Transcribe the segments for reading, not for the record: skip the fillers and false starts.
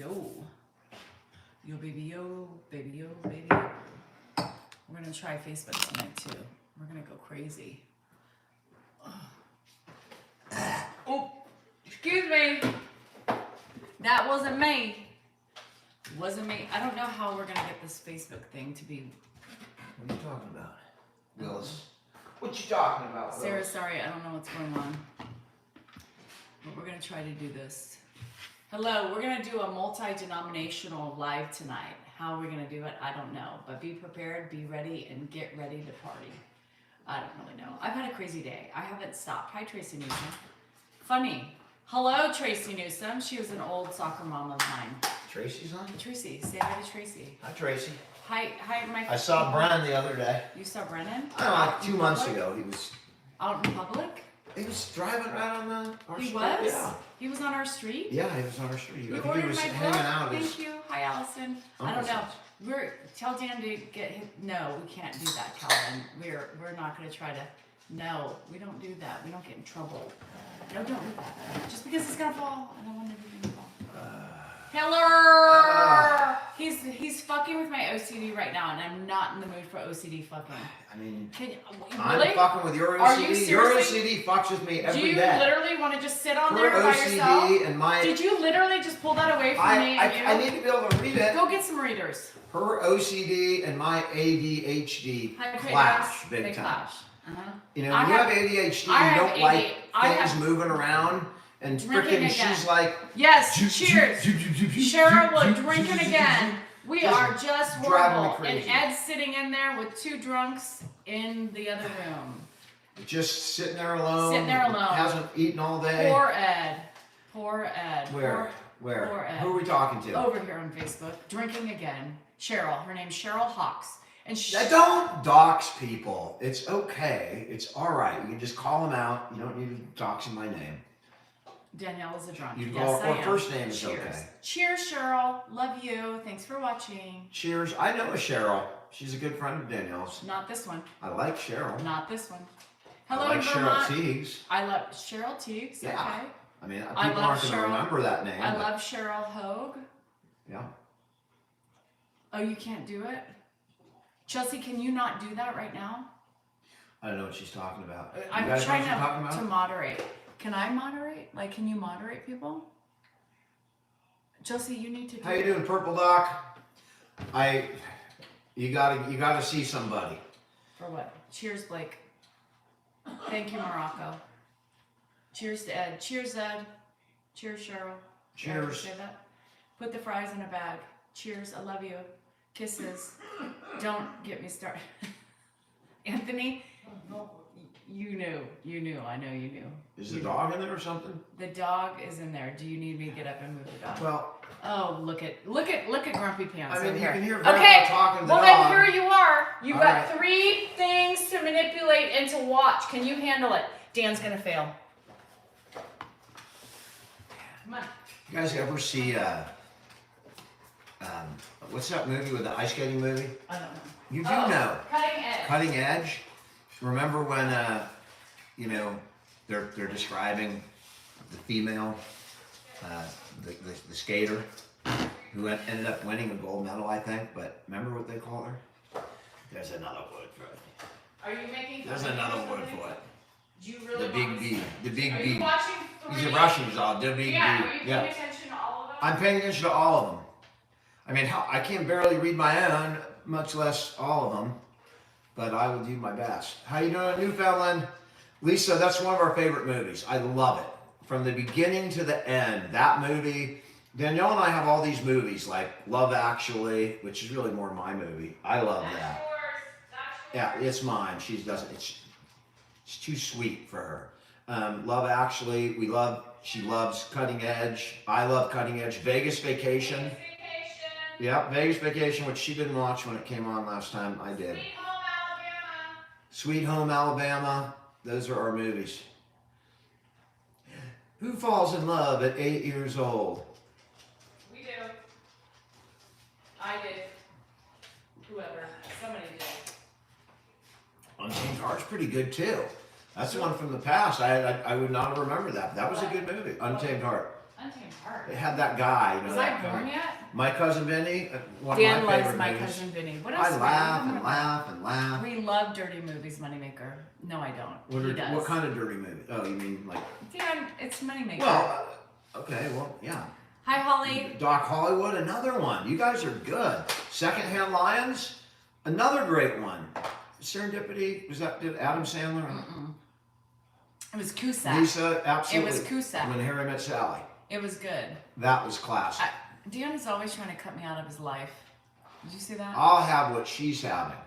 yo. Yo, baby, yo, baby, yo, baby, yo. We're gonna try Facebook tonight too. We're gonna go crazy. Oh, excuse me. That wasn't me. Wasn't me. I don't know how we're gonna get this Facebook thing to be. What are you talking about, Willis? What you talking about, Willis? Sarah, sorry, I don't know what's going on. But we're gonna try to do this. Hello, we're gonna do a multi-denominational live tonight. How we're gonna do it, I don't know. But be prepared, be ready, and get ready to party. I don't really know. I've had a crazy day. I haven't stopped. Hi, Tracy Newsom. Funny. Hello, Tracy Newsom. She was an old soccer mom of mine. Tracy's on? Tracy, say hi to Tracy. Hi, Tracy. Hi, my. I saw Brennan the other day. You saw Brennan? I don't know, like 2 months ago. He was out in public. He was driving right on our street. He was? Yeah. He was on our street? Yeah, he was on our street. You I think ordered he was my hanging book? out. Thank you. Hi, Allison. I don't know. Tell Dan to get his, no, we can't do that, Calvin. We're not going to try to. No, we don't do that. We don't get in trouble. No, don't do that. Just because it's going to fall, I don't want everything to fall. Hello! He's fucking with my OCD right now, and I'm not in the mood for OCD fucking. I mean, really? I'm fucking with your OCD. Are you your OCD fucks with me every day. Do you literally want to just sit on Her there by OCD yourself? And my, Did you literally just pull that away from me? I need to be able to read it. Go get some readers. Her OCD and my ADHD clash big time. Clash. You know, when you have ADHD, you don't like things moving around. And freaking, she's like, yes, cheers. Cheryl, we're drinking again. We are just horrible. And Ed's sitting in there with 2 drunks in the other room. Just sitting there alone. Sitting there alone. Hasn't eaten all day. Poor Ed. Poor Ed. Where? Poor Ed. Who are we talking to? Over here on Facebook. Drinking again. Cheryl. Her name's Cheryl Hawks. And don't dox people. It's okay. It's all right. You can just call them out. You don't need to dox my name. Danielle is a drunk. Yes, I am. First name is okay. Cheers, Cheryl. Love you. Thanks for watching. Cheers. I know a Cheryl. She's a good friend of Danielle's. Not this one. I like Cheryl. Not this one. Hello, I like Vermont. Cheryl Teagues. I love Cheryl Teagues. Yeah. Okay. I mean, people aren't going to remember that name. I love Cheryl Hogue. Yeah. Oh, you can't do it? Chelsea, can you not do that right now? I don't know what she's talking about. I'm trying to moderate. Can I moderate? Like, can you moderate people? Chelsea, you need to do How you doing, Purple Doc? You gotta see somebody. For what? Cheers, Blake. Thank you, Morocco. Cheers to Ed. Cheers, Ed. Cheers, Cheryl. Cheers. Say that? Put the fries in a bag. Cheers. I love you. Kisses. Don't get me started. Anthony, you knew. I know you knew. Is the dog in there or something? The dog is in there. Do you need me to get up and move the dog? Well. Oh, look at Grumpy Pants. I mean, you can hear Grandpa talking to the dog. Well, then here you are. You've got 3 things to manipulate and to watch. Can you handle it? Dan's gonna fail. Come on. You guys ever see what's that movie with the ice skating movie? I don't know. You do know. Cutting Edge. Cutting Edge. Remember when you know they're describing the female the skater who ended up winning a gold medal, I think. But remember what they call her? There's another word for it. Are you making? There's another word for it. Do you really the big B. The big Are B. you watching 3? He's a Russian dog. The big B. Yeah. Are you paying attention to all of them? I'm paying attention to all of them. I mean, I can't barely read my own, much less all of them. But I will do my best. How you doing, Newfoundland? Lisa, that's one of our favorite movies. I love it. From the beginning to the end, that movie. Danielle and I have all these movies, like Love Actually, which is really more my movie. I love that. Yeah, it's mine. She doesn't. It's too sweet for her. Love Actually, she loves Cutting Edge. I love Cutting Edge. Vegas Vacation. Yep, Vegas Vacation, which she didn't watch when it came on last time. I did. Sweet Home Alabama. Those are our movies. Who falls in love at 8 years old? We do. I did. Whoever. Somebody did. Untamed Heart's pretty good too. That's the one from the past. I would not have remembered that. That was a good movie. Untamed Heart. Untamed Heart. It had that guy. Was I born yet? My Cousin Vinny. One Dan of my loves favorite My movies. Cousin Vinny. What else? I laugh and laugh. We love dirty movies, Moneymaker. No, I don't. He does. What kind of dirty movie? Oh, you mean like? Dan, it's Moneymaker. Well, okay, well, yeah. Hi, Holly. Doc Hollywood, another one. You guys are good. Secondhand Lions, another great one. Serendipity, did Adam Sandler? Mm-mm. It was Cusack. Lisa, absolutely. It was Cusack. When Harry Met Sally. It was good. That was classic. Dan is always trying to cut me out of his life. Did you see that? I'll have what she's having.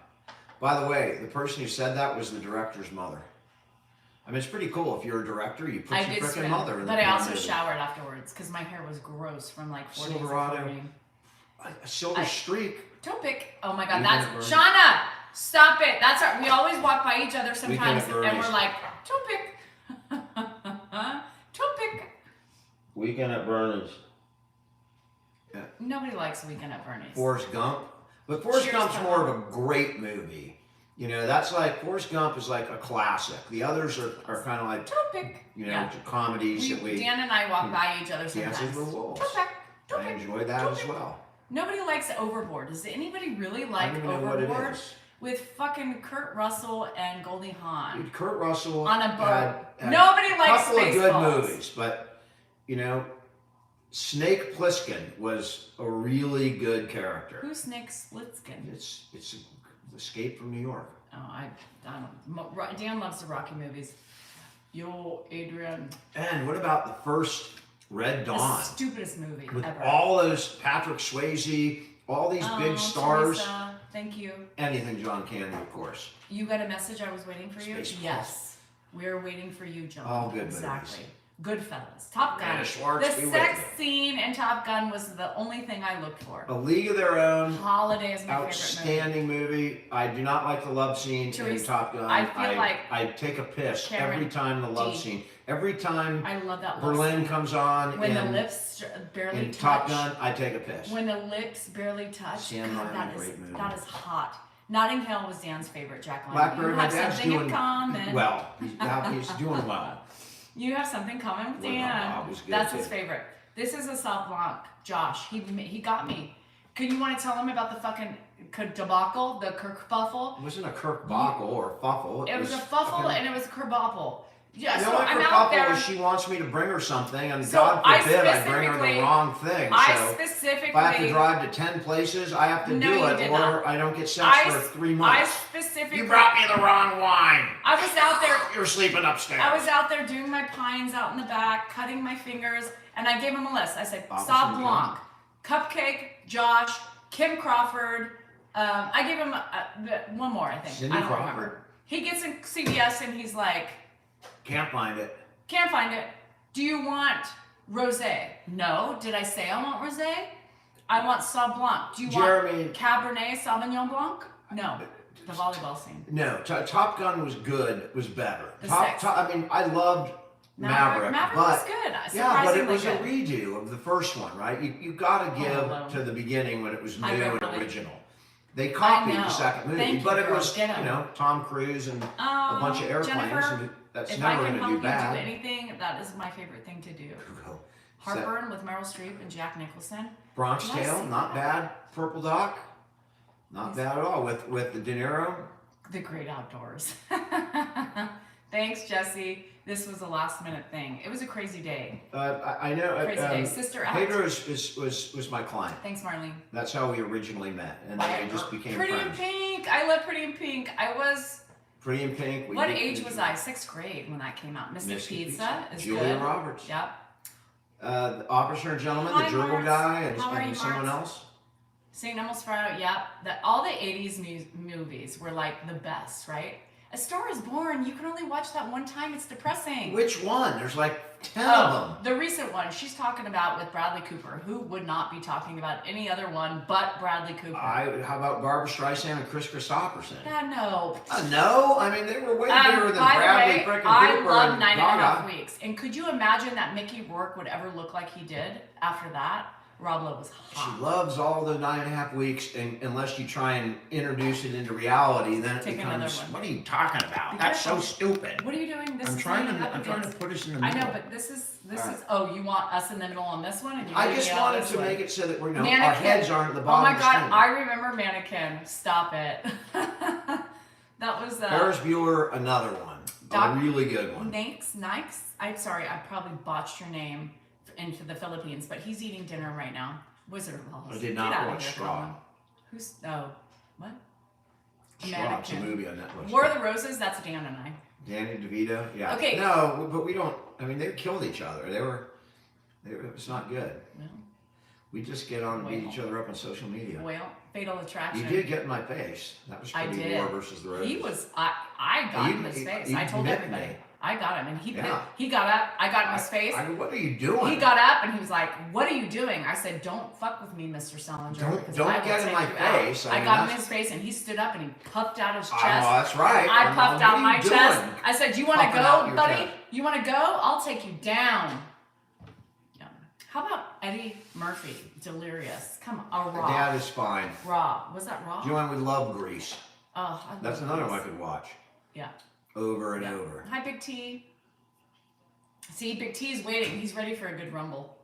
By the way, the person who said that was the director's mother. I mean, it's pretty cool. If you're a director, you put your freaking mother in the But I also movie. showered afterwards because my hair was gross from like 4 days of Silverado. cleaning. A silver streak. Don't pick. Oh my God, Weekend that's at Bernie's. Shauna. Stop it. That's our. We always walk by each other sometimes, Weekend at and we're Bernie's. like, don't pick. Don't pick. Weekend at Bernie's. Nobody likes Weekend at Bernie's. Forrest Gump. But Forrest Cheers, Gump's Tom. more of a great movie. You know, that's like, Forrest Gump is like a classic. The others are kind of like, Don't pick. you know, comedies that we... Dan and I walk by each other sometimes. Dances with Wolves. Don't pick. Don't I pick. enjoy that Don't as pick. well. Nobody likes Overboard. Does anybody really like I don't even know what it Overboard? is. With fucking Kurt Russell and Goldie Hawn. Dude, Kurt Russell On a boat. had Nobody a likes couple of good Spaceballs. movies, but, you know, Snake Plissken was a really good character. Who's Snake Plissken? It's Escape from New York. Oh, I don't. Dan loves the Rocky movies. Yo, Adrian. And what about the first Red The Dawn? stupidest movie With ever. all those Patrick Swayze, all these big stars. Teresa, thank you. Anything John Candy, of course. You got a message I was waiting for you? Spaceballs. Yes. We're waiting for you, John. All good Exactly. movies. Goodfellas. Top Gun. Anna Schwartz, The be sex with me. scene in Top Gun was the only thing I looked for. A League of Their Own. Holiday is my favorite movie. Outstanding movie. I do not like the love scene in Teresa, Top Gun. I feel like I take a piss Cameron every time the love D. scene. Every time I love that love Berlin scene. comes on When in, the lips barely in touch. Top Gun, I take a piss. When the lips barely touch. Sam God, Ryan, that great is movie. that is hot. Notting Hill was Dan's favorite, Jacqueline. Blackberry, you my have dad's something doing in common. well. He's doing well. You have something in common with Well, Dan. Bob was good That's too. his favorite. This is a Sauv Blanc. Josh, he got me. Can you want to tell him about the fucking debacle, the kerfuffle? It wasn't a Kirkbuckle or fuffle. It was a fuffle and it was a kerbuffle. Yeah, The so only I'm out kerfuffle there. is she wants me to bring her something, and So God I forbid I bring her the specifically- wrong thing. I So specifically. if I have to drive to 10 places, I have to No, do you it, did or not. I don't get sex I for s- 3 I months. specifically. You brought me the wrong wine. I was out there. You're sleeping upstairs. I was out there doing my pines out in the back, cutting my fingers, and I gave him a list. I said, Officer Sauv John. Blanc, Cupcake, Josh, Kim Crawford. I gave him one more, I think. Cindy I don't Crawford. remember. He gets in CVS and he's like, Can't find it. can't find it. Do you want rosé? No. Did I say I want rosé? I want Sauv Blanc. Do you Jeremy- want Cabernet Sauvignon Blanc? No. The volleyball scene. No, Top Gun was good, was better. The sex. I mean, I loved Maverick, Maverick but was good. yeah, but it Surprisingly was a good. redo of the first one, right? You got to Alone. give to the beginning when it was new I and really- original. They copied know. the second movie, Thank you, but it girl. was Get 'em. you know Tom Cruise and a bunch of airplanes, Jennifer, and that's if I never can going to help do you bad. do anything, that is my favorite thing to do. Cool. Heartburn with Meryl Streep and Jack Nicholson. Bronx Did I Tale, see not that? bad. Purple Doc, not bad at all. With the De Niro. The Great Outdoors. Thanks, Jesse. This was a last minute thing. It was a crazy day. I know. Crazy day. Sister Act. Pedro was my client. Thanks, Marlene. That's how we originally met, and then we just became Pretty in friends. Pink. I love Pretty in Pink. I was. Pretty in Pink. What age was I? 6th grade when that came out. Mystic Pizza is Julia good. Roberts. Yep. The Officer and Gentleman, Hi, the gerbil Marks. guy, and, How are and you, someone Marks? else. St. Elmo's Fire, yep. All the 80s movies were like the best, right? A Star is Born, you can only watch that one time, it's depressing. Which one? There's like 10 of them. The recent one she's talking about with Bradley Cooper. Who would not be talking about any other one but Bradley Cooper? How about Barbara Streisand and Chris Christopherson? God, no. No, I mean they were way bigger than By Bradley the way, frickin' I Cooper love and 9.5 Gaga. Weeks. And could you imagine that Mickey Rourke would ever look like he did after that? Rob Lowe was hot. She loves all the 9.5 weeks, and unless you try and introduce it into reality, then it Take becomes, another one. what are you talking about? Be That's so careful. stupid. What are you doing? This I'm is trying lining up to against- put us in the I middle. know, but this is. All right. Oh, you want us in the middle on this one, and you I leave just me out wanted this to one. make it so that we're, our Mannequin. heads aren't at the Oh bottom my of the God, screen. I remember Mannequin. Stop it. That was Ferris Bueller, another one. Doc- A really good one. Nikes. I'm sorry, I probably botched your name into the Philippines, but he's eating dinner right now. Wizard of Oz. I did Get not out of watch here, Straw. Colin. Who's what? Straw, it's a movie on Netflix. War of the Roses. That's Dan and I. Danny DeVito, yeah. Okay. No, but we don't. I mean, they killed each other. It was not good. Well, We just get on and beat each other up on social media. well, Fatal Attraction. You did get in my face. That was I pretty did. War versus the Roses. He was. I got in his face. I told met everybody. me. I got him, and Yeah. he got up. I got in his face. What are you doing? He got up and he was like, "What are you doing?" I said, "Don't fuck with me, Mr. Salinger." because Don't I will get in take my you out." face. I I mean, got in that's- his face and he stood up and he puffed out his chest. Oh, that's right. I I'm puffed all, out what are my you chest. doing? I said, "You want to Puffing out go, your buddy? chest. You want to go? I'll take you down." How about Eddie Murphy, Delirious? Come on, Raw. Dad is fine. Raw. Was that Raw? Joanne would love Grease. Oh, I love That's another one I Grease. could watch Yeah. over and Yeah. over. Hi, Big T. See, Big T is waiting. He's ready for a good rumble.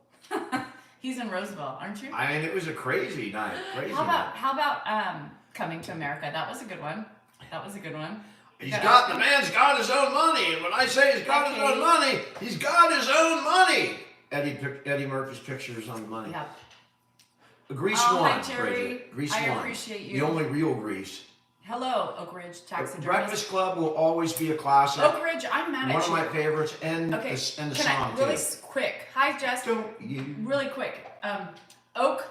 He's in Roosevelt, aren't you? I mean, it was a crazy night. Crazy How night. about Coming to America? That was a good one. That was a good one. The man's got his own money, and when I say he's got his own money, he's got his own money. Eddie Murphy's pictures on the money. Yeah. Grease Oh, one, hi, Jerry. Bridget. Grease I one. appreciate you. The only real Grease. Hello, Oak Ridge Taxidermist. Breakfast Club will always be a classic. Oak Ridge, I'm mad at One you. of my favorites, and Okay, the can song I really too. quick? Hi, Jess. Don't you? Really quick. Oak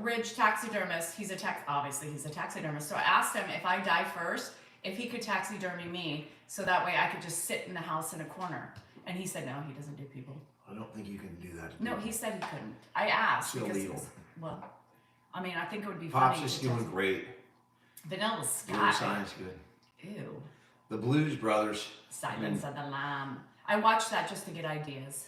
Ridge Taxidermist. He's a taxidermist. So I asked him if I die first, if he could taxidermy me, so that way I could just sit in the house in a corner. And he said no, he doesn't do people. I don't think you can do that. No, he said he couldn't. I asked It's because illegal. well, I mean, I think it would be Pops funny. is to doing just- great. Vanilla Blue Sky. Sign's good. Ew. The Blues Brothers. Silence of the Lamb. I watched that just to get ideas.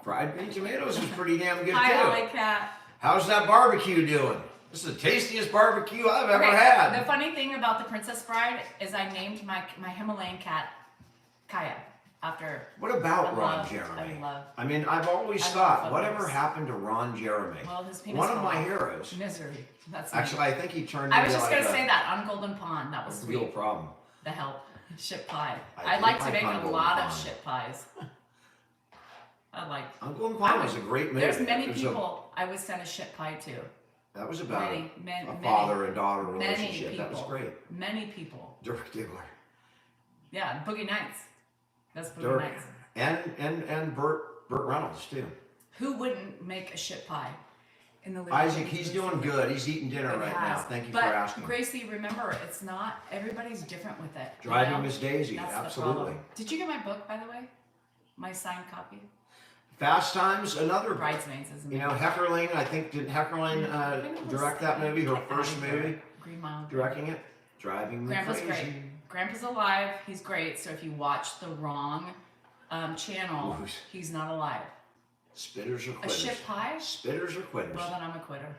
Fried green tomatoes is pretty damn good Hi, too. Alley Cat. How's that barbecue doing? This is the tastiest barbecue I've ever had. The funny thing about the Princess Bride is I named my Himalayan cat Kaya after. What about I Ron love- Jeremy? I love- I mean, I've always I love thought, photos. whatever happened to Ron Jeremy? Well, his penis One of fell my off. heroes. Misery. That's me. Actually, I think he turned I was into just like gonna a say that on Golden Pond. That was real sweet. problem. The help. Ship pie. I I like did to make like a Golden lot of Pond. ship pies. I like. Uncle and Pond was a great movie. There's many It was people I would send a ship pie to. that was about Many, a father and daughter many relationship. That was people. great. Many people. Dirk Diggler. Yeah, Boogie Nights. That's Boogie Dirk. Nights. And Burt Reynolds too. Who wouldn't make a ship pie? In the Isaac, he's doing good. He's eating dinner It right has. now. Thank you but for asking. Gracie, remember, it's not everybody's different with it. you Driving know? Miss Daisy, That's the absolutely. problem. Did you get my book, by the way? My signed copy? Fast Times, another. Bridesmaids, isn't You it? know, Heckerling. I think did Heckerling direct that movie? Her first movie, Green Mile. directing it. Driving me Grandpa's crazy. great. Grandpa's alive. He's great. So if you watch the wrong channel, Ooh. he's not alive. Spitters or A quitters? ship pie? Spitters or quitters? Well, then I'm a quitter.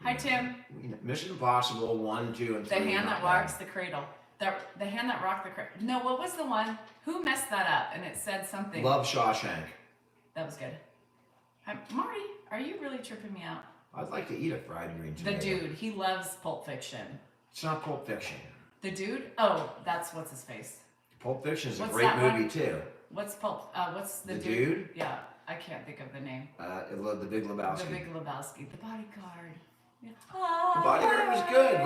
Hi, Tim. Mission Impossible 1, 2, and 3. The hand not that bad. rocks the cradle. The hand that rocked the cradle. No, what was the one? Who messed that up? And it said something. Love Shawshank. That was good. Marty, are you really tripping me out? I'd like to eat a fried green The tomato. dude, he loves Pulp Fiction. It's not Pulp Fiction. The dude? Oh, that's what's his face. Pulp Fiction is a What's great that movie one? too. What's what's the The dude? Dude? Yeah, I can't think of the name. The Big Lebowski. The Big Lebowski. The Bodyguard. Yeah. The Bodyguard was good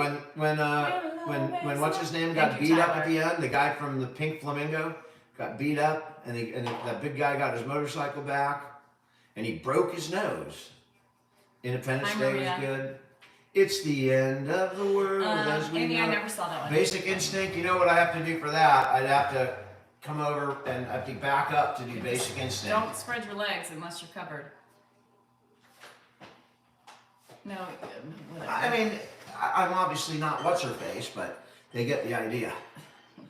when what's his name got Thank you, beat up Tyler. at the end. The guy from the Pink Flamingo got beat up, and that big guy got his motorcycle back, and he broke his nose. Independence Hi, Day Maria. was good. It's the end of the world as we Amy, know I it. never saw that one. Basic Instinct. You know what I have to do for that? I'd have to come over and I have to back up to do Basic Instinct. Don't spread your legs unless you're covered. No, whatever. I mean, I'm obviously not what's her face, but they get the idea.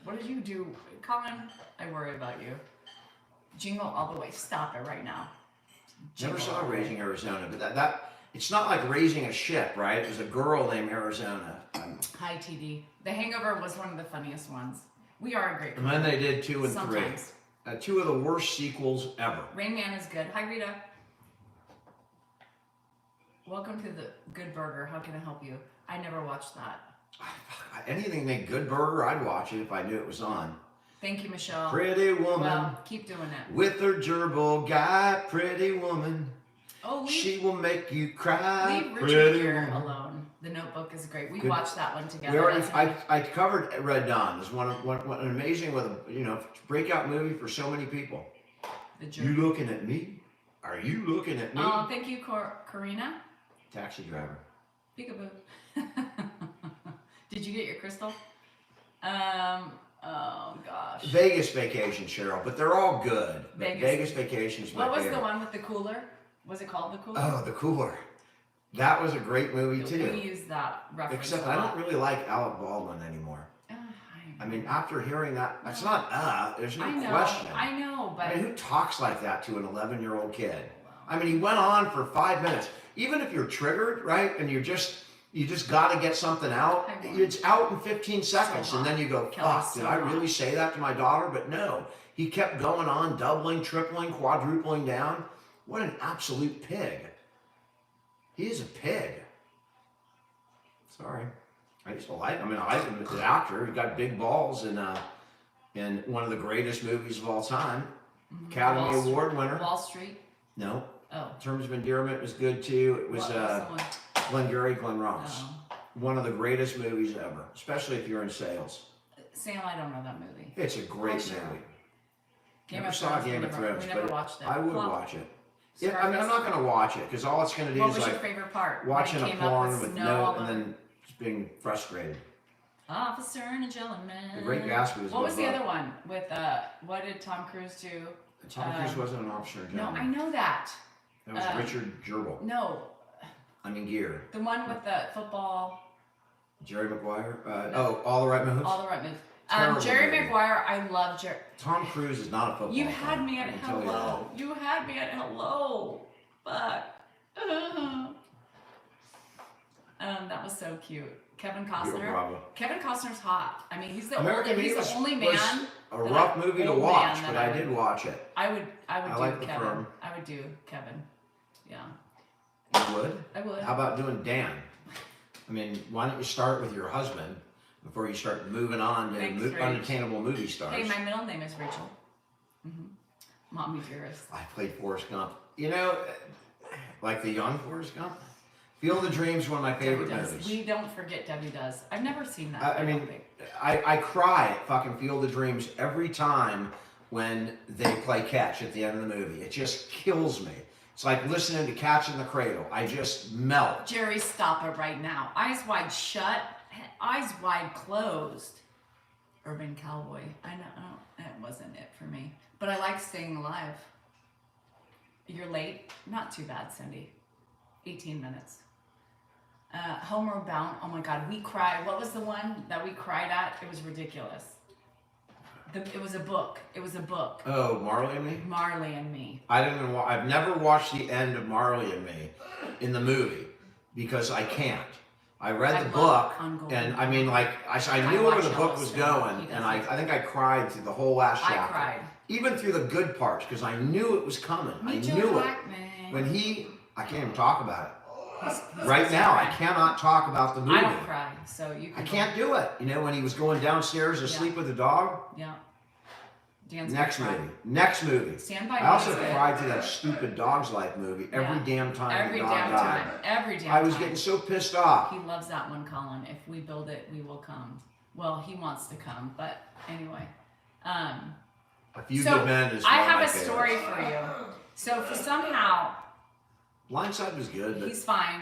What did you do? Colin, I worry about you. Jingle all the way. Stop it right now. Never saw Raising Arizona, but that it's not like raising a ship, right? It was a girl named Arizona. Hi, TD. The Hangover was one of the funniest ones. We are a great And then they did 2 and Sometimes. 3. 2 of the worst sequels ever. Rain Man is good. Hi, Rita. Welcome to the Good Burger. How can I help you? I never watched that. Anything named Good Burger, I'd watch it if I knew it was on. Thank you, Michelle. Pretty woman. Well, keep doing it. With her gerbil guy, pretty woman. Oh, she will make you cry. Leave Richard Gere alone. The Notebook is great. We watched that one together. We already, I covered Red Dawn. It's one an amazing with a breakout movie for so many people. You looking at me? Are you looking at me? Oh, thank you, Karina. Taxi driver. Peekaboo. Did you get your crystal? Oh gosh. Vegas Vacation, Cheryl, but they're all good. Vegas Vacation's my favorite. What was favorite. the one with the cooler? Was it called The Cooler? Oh, The Cooler. That was a great movie too. We use that reference. Except I don't really like Alec Baldwin anymore. I mean, after hearing that, it's not there's no question. I know, but I mean, who talks like that to an 11-year-old kid? I mean, he went on for 5 minutes. Even if you're triggered, right, and you just got to get something out, it's out in 15 seconds, and then you go, fuck, did I really say that to my daughter? But no, he kept going on, doubling, tripling, quadrupling down. What an absolute pig. He is a pig. Sorry. I just like him. I mean, I like him as an actor. He's got big balls in one of the greatest movies of all time. Academy Award winner. Wall Street? No. Oh. Terms of Endearment was good too. It was Glengarry Glen Ross. One of the greatest movies ever, especially if you're in sales. Sam, I don't know that movie. It's a great movie. Game of Thrones, we never watched it. I would watch it. Yeah, I mean, I'm not going to watch it because all it's going to do is your favorite part? Watching a porn with no, and then just being frustrated. Officer and a gentleman. The Great Gatsby was. What was the other one with? What did Tom Cruise do? Tom Cruise wasn't an officer and No, gentleman. I know that. That was Richard Gerbil. No. I mean Gere. The one with the football. Jerry Maguire. All the Right Moves. All the Right Moves. Jerry Maguire, I love Jerry. Tom Cruise is not a football. You had me at hello. You had me at hello. Fuck. That was so cute. Kevin Costner. Kevin Costner's hot. I mean, he's the only man. A rough movie to watch, but I did watch it. I would do Kevin. I would do Kevin. Yeah. You would? I would. How about doing Dan? I mean, why don't you start with your husband before you start moving on to unattainable movie stars? Hey, my middle name is Rachel. Mommy dearest. I played Forrest Gump. You know, like the young Forrest Gump. Field of Dreams, one of my favorite movies. We don't forget Debbie Does. I've never seen that. I cry at fucking Field of Dreams every time when they play catch at the end of the movie. It just kills me. It's like listening to Catch in the Cradle. I just melt. Jerry, stop it right now. Eyes wide shut, eyes wide closed. Urban Cowboy. I know that wasn't it for me. But I like Staying Alive. You're late? Not too bad, Cindy. 18 minutes. Homeward Bound. Oh my God, we cried. What was the one that we cried at? It was ridiculous. It was a book. Oh, Marley and Me? Marley and Me. I've never watched the end of Marley and Me in the movie because I can't. I read the book, and I mean, like, I knew where the book was going, and I think I cried through the whole last chapter. I cried. Even through the good parts, because I knew it was coming. I knew it. When I can't even talk about it. Right now, I cannot talk about the movie. I don't cry, so you can. I can't do it. You know, when he was going downstairs to sleep with the dog? Yeah. Next movie. Stand by Me. I also cried through that stupid Dog's Life movie every damn time the dog died. Every damn time. I was getting so pissed off. He loves that one, Colin. If we build it, we will come. Well, he wants to come, but anyway. A Few Good Men is one I of my have a favorites. story for you. So for somehow... Blindside was good, but... He's fine.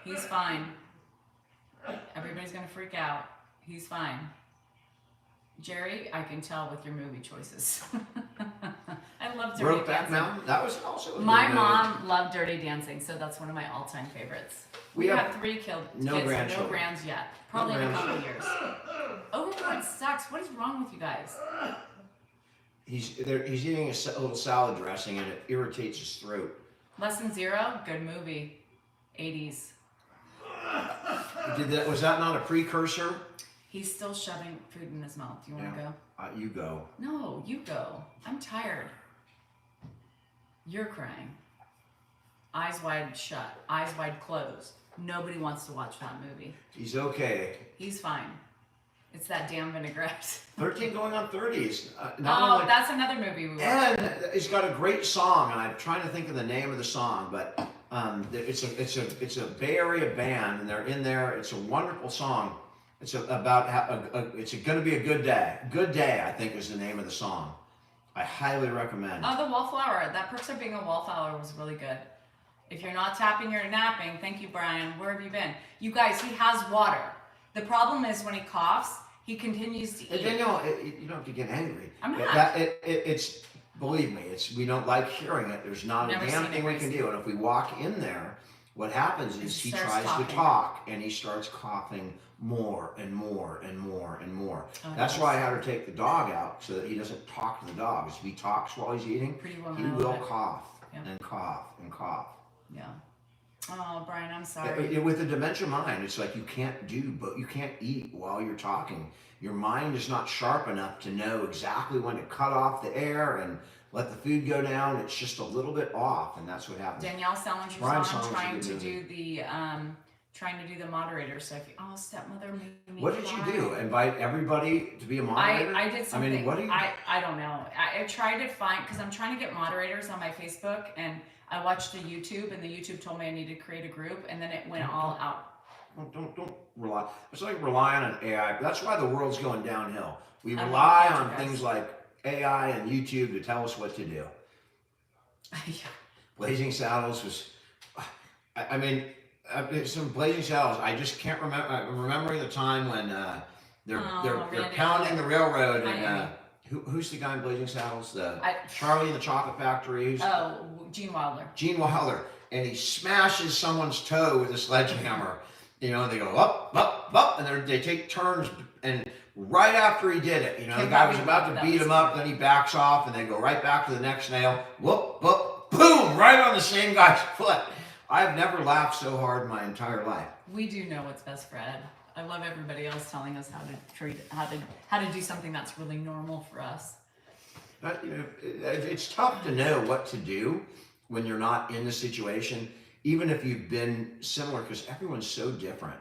He's fine. Everybody's going to freak out. He's fine. Jerry, I can tell with your movie choices. I love Dirty Brokeback Mountain? That was also a good My movie. mom loved Dirty Dancing, so that's one of my all-time favorites. We have 3 kids. No grandchildren. No grands yet. Probably in a couple years. Overboard sucks. What is wrong with you guys? He's eating a little salad dressing, and it irritates his throat. Lesson Zero, good movie, 80s. Was that not a precursor? He's still shoving food in his mouth. You want to go? You go. No, you go. I'm tired. You're crying. Eyes wide shut. Eyes wide closed. Nobody wants to watch that movie. He's okay. He's fine. It's that damn vinaigrette. 13 going on 30s. That's another movie we watched. And it's got a great song, and I'm trying to think of the name of the song, but it's a Bay Area band, and they're in there. It's a wonderful song. It's about it's going to be a good day. Good Day, I think, is the name of the song. I highly recommend. Oh, the Wallflower. That Perks of Being a Wallflower was really good. If you're not tapping, you're napping. Thank you, Brian. Where have you been? You guys, he has water. The problem is when he coughs, he continues to eat. Danielle, you don't have to get angry. I'm not. It's believe me, we don't like hearing it. There's not a damn thing we can do. And if we walk in there, what happens is he tries to talk and he starts coughing more and more and more and more. That's why I had her take the dog out so that he doesn't talk to the dog. If he talks while he's eating, he will cough and cough and cough. Yeah. Oh, Brian, I'm sorry. With a dementia mind, it's like you can't eat while you're talking. Your mind is not sharp enough to know exactly when to cut off the air and let the food go down. It's just a little bit off, and that's what happens. Danielle Salinger's on trying to do the moderator. So stepmother made me What did you do? Invite everybody to be a moderator? I did something. I mean, what do you? I don't know. I tried to find, because I'm trying to get moderators on my Facebook, and I watched the YouTube, and the YouTube told me I needed to create a group, and then it went all out. Don't rely. It's like relying on AI. That's why the world's going downhill. We rely on things like AI and YouTube to tell us what to do. Blazing Saddles was, I mean, some Blazing Saddles. I just can't remember. I'm remembering the time when they're pounding the railroad, and who's the guy in Blazing Saddles? Charlie in the Chocolate Factory. Gene Wilder. Gene Wilder, and he smashes someone's toe with a sledgehammer. You know, they go up, up, up, and they take turns. And right after he did it, the guy was about to beat him up, then he backs off, and they go right back to the next nail. Whoop, whoop, boom, right on the same guy's foot. I've never laughed so hard in my entire life. We do know what's best for Ed. I love everybody else telling us how to do something that's really normal for us. It's tough to know what to do when you're not in the situation, even if you've been similar, because everyone's so different.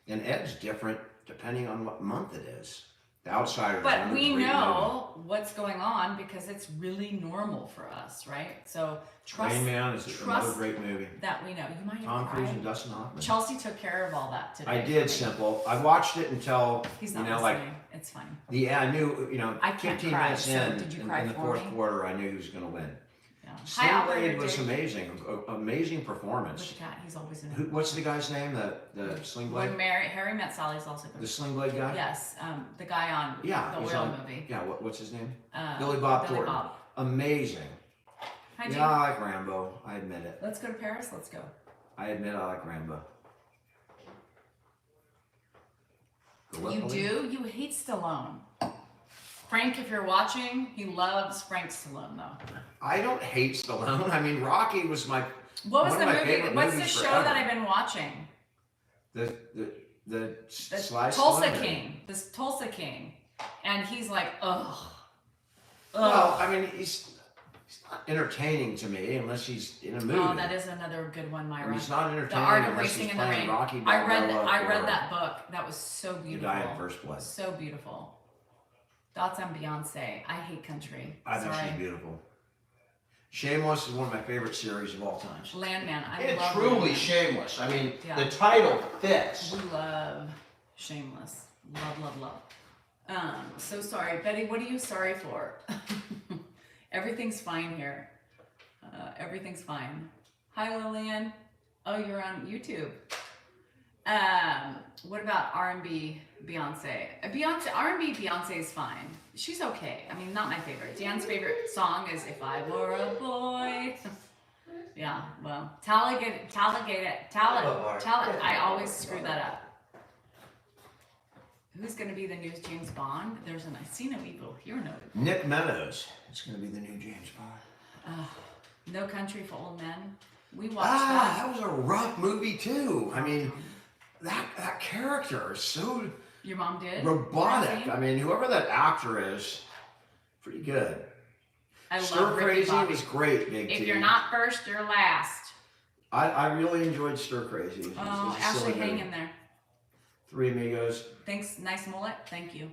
And Ed's different depending on what month it is. The Outsiders. But we know what's going on because it's really normal for us, right? So trust. Rain Man is another great movie. That we know. You might have Tom Cruise and Dustin Hoffman. Chelsea took care of all that today. I did, Simple. I watched it until he's not listening. like it's fine. I knew, I can't 15 cry, minutes so in did the fourth quarter, I knew he was going to win. Yeah. Sling Blade was amazing. Amazing performance. With the cat, he's always in it. What's the guy's name? The Sling Blade? When Harry Met Sally's also good. The Sling Blade guy? Yes. The guy on the oil movie. Yeah, what's his name? Billy Bob Thornton. Amazing. Hi, yeah, I like Rambo. I admit it. Let's go to Paris. Let's go. I admit I like Rambo. You do? You hate Stallone. Frank, if you're watching, he loves Frank Stallone, though. I don't hate Stallone. I mean, Rocky was my What was one the of my movie? favorite What's the movies show forever. that I've been watching? The Sly Tulsa Stallone. King. This Tulsa King. And he's like, ugh. Well, I mean, he's not entertaining to me unless he's in a movie. Oh, that is another good one, Myra. He's not entertaining The Art of unless Racing he's in the playing Rain. Rocky I Balboa read or that book. That was so beautiful. To Die in First Blood. So beautiful. Thoughts on Beyonce? I hate country. I think she's beautiful. Shameless is one of my favorite series of all time. Landman. It's love truly Landman. shameless. I mean, the title fits. We love Shameless. Love. So sorry. Betty, what are you sorry for? Everything's fine here. Everything's fine. Hi, Lillian. Oh, you're on YouTube. What about R&B Beyonce? R&B Beyonce is fine. She's okay. I mean, not my favorite. Dan's favorite song is If I Were a Boy. Yeah, well, Talladega. I always screw that up. Who's going to be the new James Bond? There's an I see no evil, hear no. Nick Meadows. It's going to be the new James Bond. No Country for Old Men. We watched that. That was a rough movie too. I mean, that character is so Your mom did? robotic. Francine? I mean, whoever that actor is, pretty good. I Stir love Ricky Crazy Bobby. was great, Big T. If you're not first, you're last. I really enjoyed Stir Crazy. It's Oh, a Ashley, silly hang movie. in there. Three Amigos. Thanks, nice mullet. Thank you.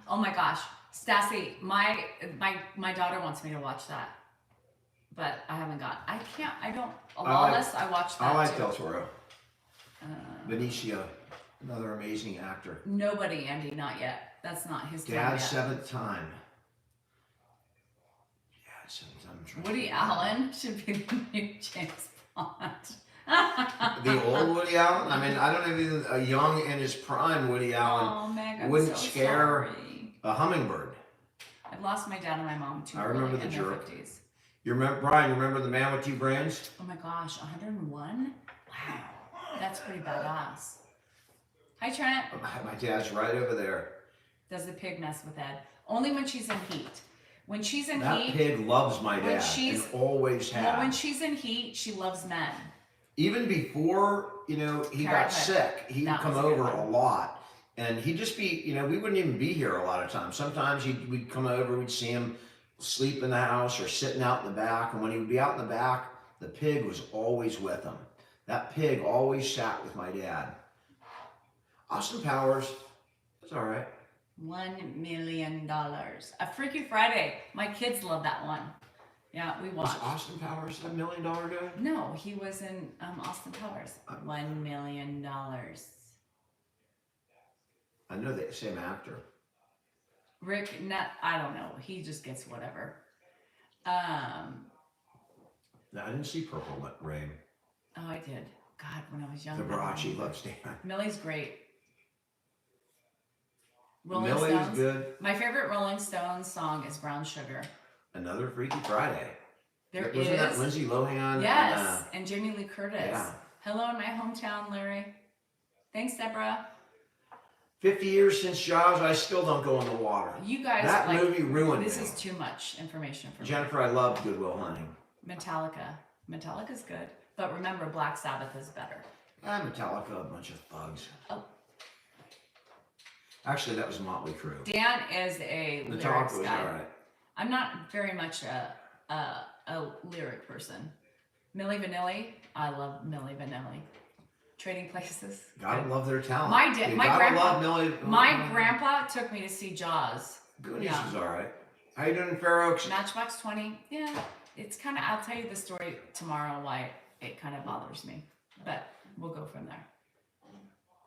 Oh my gosh, Stassi, my daughter wants me to watch that, but I haven't got. I can't. I don't. Lawless. I watched that I like too. Del Toro. Benicio, another amazing actor. Nobody, Andy, not yet. That's not his time Dad's yet. seventh time. Dad's seventh time. I'm trying to Woody think. Allen should be the new James Bond. The old Woody Allen. I mean, I don't know even a young in his prime Woody Allen Oh, Meg, I'm wouldn't so scare sorry. a hummingbird. I've lost my dad and my mom too. I remember early the in their jerk. 50s. You remember, Brian? You remember the Man with Two Brains? Oh my gosh, 101? Wow, that's pretty badass. Hi, Trent. My dad's right over there. Does the pig mess with Ed? Only when she's in heat. When she's in That heat, pig loves my when dad she's- and always well, when has. she's in heat, she loves men. Even before, he got Parenthood. sick, he'd That come was a good over one. a lot. And he'd just be, we wouldn't even be here a lot of times. Sometimes we'd come over, we'd see him sleep in the house or sitting out in the back. And when he would be out in the back, the pig was always with him. That pig always sat with my dad. Austin Powers, it's all right. $1 million. A Freaky Friday. My kids love that one. Yeah, we Was watched. Austin Powers $1 million guy? No, he was in Austin Powers. $1 million. I know the same actor. Rick, I don't know. He just gets whatever. No, I didn't see Purple Rain. Oh, I did. God, when I was young. Liberace loves Dan. Millie's great. Rolling Millie's Stones. good. My favorite Rolling Stones song is Brown Sugar. Another Freaky Friday. There Wasn't that is. Lindsay Lohan? Yes, and Jamie Lee Curtis. Yeah. Hello in my hometown, Larry. Thanks, Deborah. 50 years since Jaws, I still don't go in the water. You guys That like movie ruined this me. is too much information for Jennifer, I loved Good Will Hunting. me. Metallica's good, but remember, Black Sabbath is better. Metallica, a bunch of thugs. Oh. Actually, that was Motley Crue. Dan is a lyrics Metallica was guy. alright. I'm not very much a lyric person. Milli Vanilli, I love Milli Vanilli. Trading Places. Gotta love their talent. My You my gotta grandpa, love Millie. my grandpa took me to see Jaws. Goonies Yeah. was alright. How you doing in Fair Oaks? Matchbox 20. Yeah, it's kind of. I'll tell you the story tomorrow why it kind of bothers me, but we'll go from there.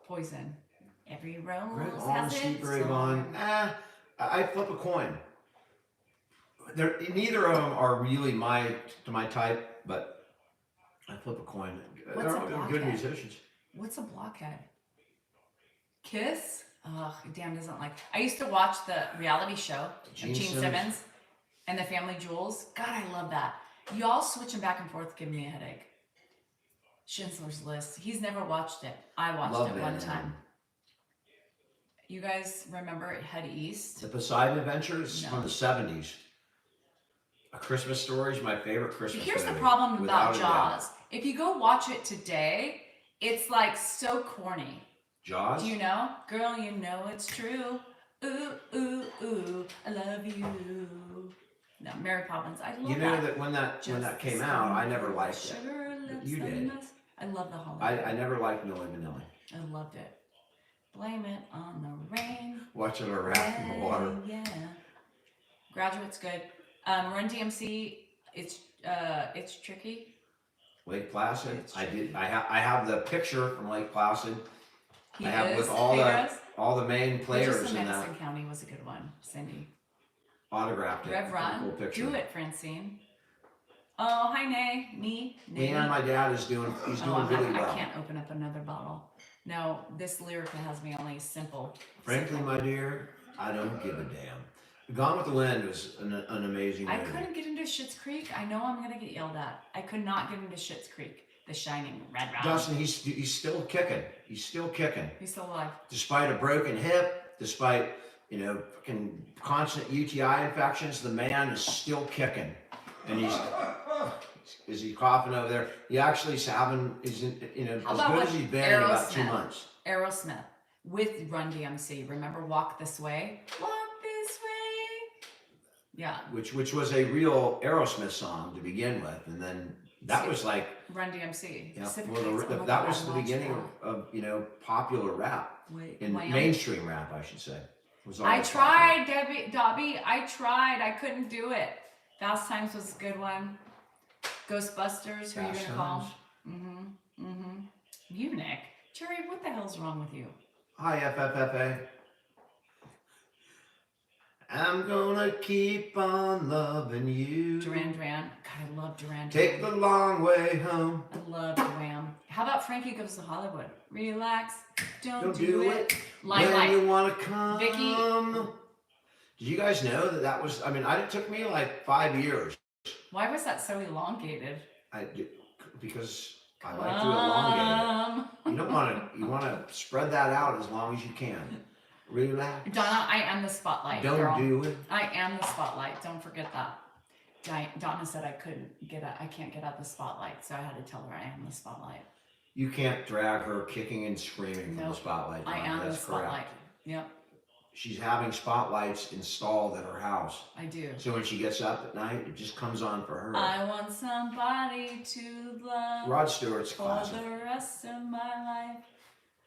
Poison. Every rose Greg has on, Steve its Ray thorn. Vaughan. I flip a coin. Neither of them are really my type, but I flip a coin. What's They're a all good blockhead? musicians. What's a blockhead? Kiss? Ugh, Dan doesn't like. I used to watch the reality show of Gene Gene Simmons. Simmons and the Family Jewels. God, I love that. Y'all switching back and forth give me a headache. Schindler's List. He's never watched it. I watched Love it that one movie. time. You guys remember Head East? The Poseidon Adventures No. from the 70s. A Christmas Story is my favorite Christmas Here's the movie, problem about without a doubt. Jaws. If you go watch it today, it's like so corny. Jaws? Do you know? Girl, you know it's true. Ooh, ooh, ooh, I love you. No, Mary Poppins. I love You know that. that when that Just came the out, I skin, never liked it. sugar lips You and did. us. I love the holiday. I never liked Milli Vanilli. I loved it. Blame it on the rain. Watching her rap in the water. Yeah. Graduate's good. Run DMC. It's tricky. Lake Placid. It's I tricky. did. I have the picture from Lake Placid. He I have is. with all He the does. all the main players Just the in that Madison County was a good one. Cindy. autographed it. Rev Run. Cool picture. Do it, Francine. Oh, hi, Nay. Me. Me and my dad is doing. He's doing really well. I can't open up another bottle. No, this lyrica has me only simple. Frankly, my dear, I don't give a damn. Gone with the Wind was an amazing movie. I couldn't get into Schitt's Creek. I know I'm gonna get yelled at. I could not get into Schitt's Creek. The Shining, Red Rum. Dustin, he's still kicking. He's still kicking. He's still alive. Despite a broken hip, despite, fucking constant UTI infections, the man is still kicking. And is he coughing over there? He actually is having, as good as he's been in about 2 months. Aerosmith with Run DMC. Remember Walk This Way? Walk This Way. Yeah. Which was a real Aerosmith song to begin with. And then that was like Run DMC. Yeah, that was the beginning of popular rap. Mainstream rap, I should say. I tried, Dobby. I tried. I couldn't do it. Fast Times was a good one. Ghostbusters, who are you gonna call? You, Nick. Jerry, what the hell's wrong with you? Hi, FFFA. I'm gonna keep on loving you. Duran Duran. God, I love Duran Duran. Take the long way home. I love Wham. How about Frankie Goes to Hollywood? Relax, don't do it. When you wanna come. Vicky. Did you guys know that was? I mean, it took me like 5 years. Why was that so elongated? Because I like to elongate it. You don't want to. You want to spread that out as long as you can. Relax. Donna, I am the spotlight. Don't girl. do it. I am the spotlight. Don't forget that. Donna said I can't get out the spotlight, so I had to tell her I am the spotlight. You can't drag her kicking and screaming from the spotlight. Donna. I am That's the spotlight. Correct. Yep. She's having spotlights installed at her house. I do. So when she gets up at night, it just comes on for her. I want somebody to love. Rod Stewart's for classic. the rest of my life.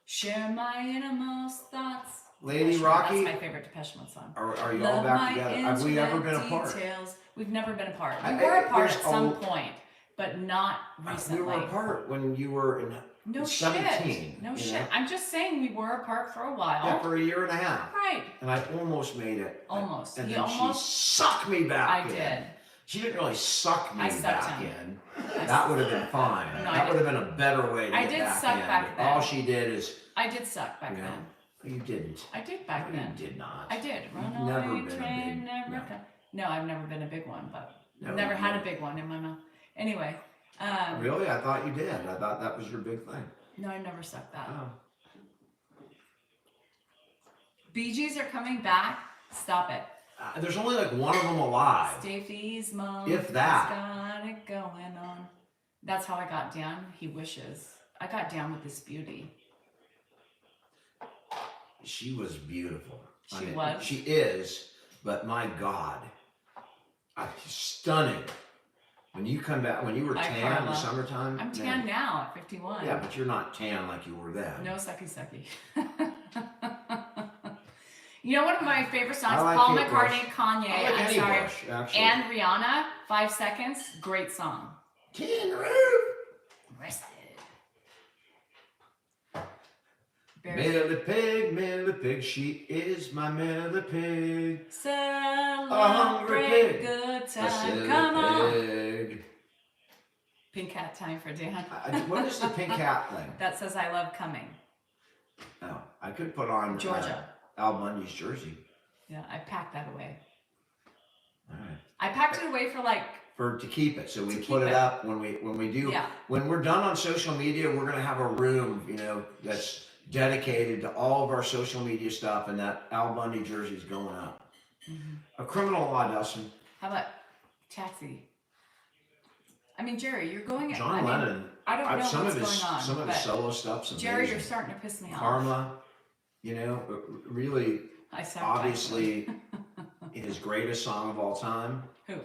Share my innermost thoughts. Lady Rocky. That's my favorite Depeche Mode song. Are you all back together? Have we ever been apart? We've never been apart. We were apart at some point, but not recently. We were apart when you were in 17. No shit. I'm just saying we were apart for a while. Yeah, for a year and a half. Right. And I almost made it. Almost. And then she sucked me back in. I did. She didn't really suck me back in. I That would have been fine. No, that would have been a better way to get back in. I did suck back then. All she did is... I did suck back then. You didn't. I did back then. You did not. I did. You've never been a big... No, I've never been a big one, but never had a big one in my mouth. Anyway. Really? I thought you did. I thought that was your big thing. No, I never sucked that. Oh. Bee Gees are coming back. Stop it. There's only like one of them alive. Stevie's mom. If that. Got it going on. That's how I got down. He wishes. I got down with this beauty. She was beautiful. She was? She is, but my God. Stunning. When you come back, when you were tan in the summertime. I'm tan now at 51. Yeah, but you're not tan like you were then. No sucky sucky. You know one of my favorite songs? Like Paul Kate McCartney, Bush. Kanye, I like I'm Annie sorry. Bush, actually. And Rihanna, 5 Seconds, great song. Tin Roof. Rested. Millie Pig, she is my Millie Pig. Celebrate good time. Come on. Pig. Pink hat time for Dan. What is the pink hat thing? That says I love coming. Oh, I could put on Georgia. Al Bundy's jersey. Yeah, I packed that away. All right. I packed it away to keep it. So we put it up when we do. Yeah. When we're done on social media, we're gonna have a room, that's dedicated to all of our social media stuff, and that Al Bundy jersey is going up. A criminal law, Dustin. How about Taxi? I mean, Jerry, you're going at John Lennon. I don't know what's going on. Some of his solo stuff's amazing. Jerry, you're starting to piss me off. Karma, really, obviously, his greatest song of all time. Who?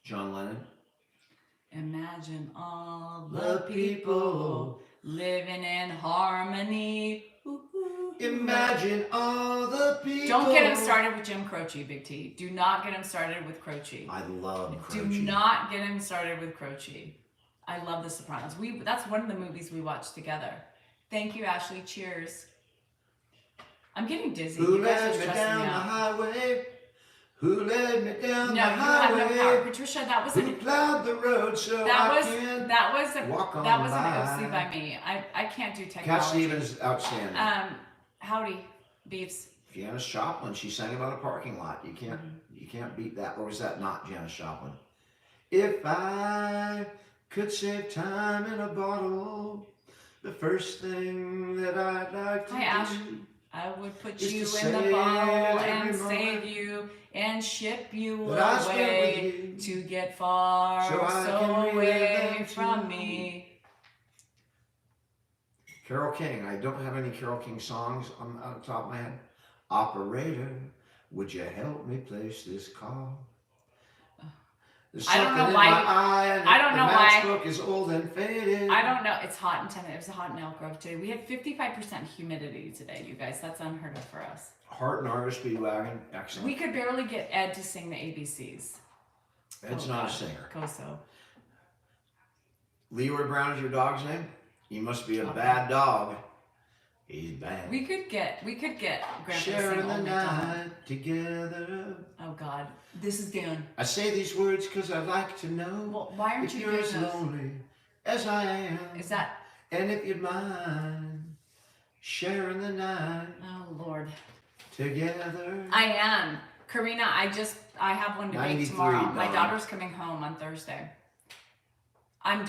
John Lennon. Imagine all the people living in harmony. Ooh. Imagine all the people. Don't get him started with Jim Croce, Big T. Do not get him started with Croce. I love Croce. Do not get him started with Croce. I love The Sopranos. That's one of the movies we watched together. Thank you, Ashley. Cheers. I'm getting dizzy. Who you guys led are me stressing down me the out. highway? Who led me down the No, you have highway? no power. Patricia, that was Who plowed the road so that I was can that was a walk on that was by. an OC by me. I can't do technology. Cat Stevens, outstanding. Howdy, Beeps. Janis Joplin, she sang about a parking lot. You can't beat that. Or was that not Janis Joplin? If I could save time in a bottle. The first thing that I'd like to Hi, Ash. do. I would put Is you to in the save bottle every and moment save you and ship you that I spent away with you, to get far so I so can relive away them from too. me. Carole King. I don't have any Carole King songs on the top of my head. Operator, would you help me place this call? There's I don't something know in why- my eye and I don't know the why- matchbook is old and faded. I don't know. It's hot in Tennessee. It was hot in Elk Grove today. We had 55% humidity today, you guys. That's unheard of for us. Heart and Artist Speedwagon, excellent. We could barely get Ed to sing the ABCs. Ed's not a singer. Koso. Leroy Brown is your dog's name? He must be a Okay. bad dog. He's bad. We could get Grandpa to sing Sharing the Old MacDonald. night together. Oh God, this is Dan. I say these words because I like to know Well, why aren't if you you're doing as this? lonely as I am. Is that? And if you'd mind sharing the night Oh Lord. together. I am. Karina, I have one to bake 93, tomorrow. My Dawn. daughter's coming home on Thursday. I'm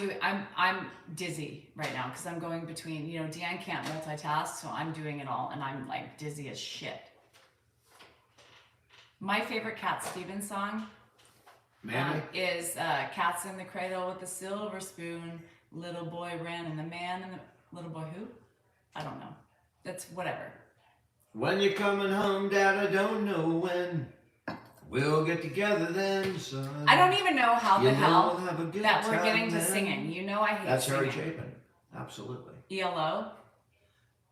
dizzy right now because I'm going between, Deanne can't multitask, so I'm doing it all and I'm like dizzy as shit. My favorite Cat Stevens song Manly? is Cat's in the Cradle with the Silver Spoon, Little Boy Ran and the Man and the Little Boy Who? I don't know. That's whatever. When you're coming home, Dad, I don't know when. We'll get together then, son. I don't even know how the We'll hell have a good that we're time getting to then. singing. I hate That's singing. Harry Chapin. Absolutely. ELO?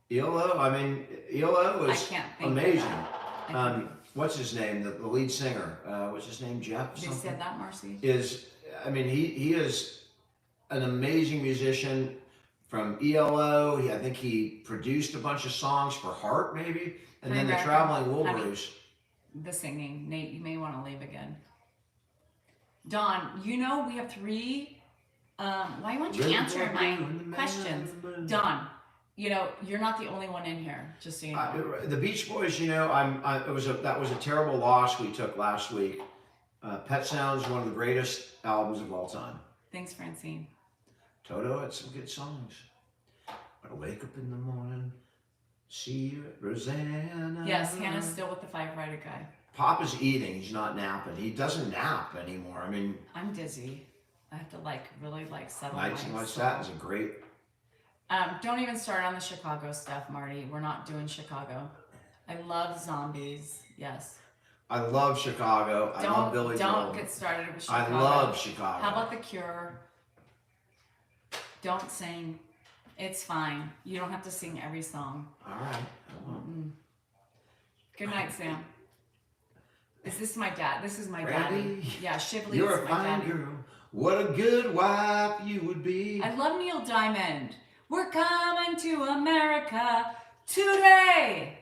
ELO, ELO I is can't think amazing. of that. What's his name? The lead singer. What's his name? Jeff? They Something? said that, Marcy? He is an amazing musician from ELO. I think he produced a bunch of songs for Heart, maybe, and then the American Traveling Honey. Wilburys. The singing. Nate, you may want to leave again. Don, we have 3. Why won't you answer my questions? Don, you're not the only one in here, just so you know. The Beach Boys, that was a terrible loss we took last week. Pet Sounds, one of the greatest albums of all time. Thanks, Francine. Toto had some good songs. But I wake up in the morning, see you at Rosanna. Yes, Hannah's still with the firefighter guy. Pop is eating. He's not napping. He doesn't nap anymore. I'm dizzy. I have to really settle Nights my like soul. that is a great. Don't even start on the Chicago stuff, Marty. We're not doing Chicago. I love zombies. Yes. I love Chicago. I love Billy Joel. Don't get started with Chicago. I love Chicago. How about The Cure? Don't sing. It's fine. You don't have to sing every song. All right. Good night, Sam. Is this my dad? This is my Randy, daddy. Yeah, Shively You're is a my fine daddy. girl. What a good wife you would be. I love Neil Diamond. We're coming to America today.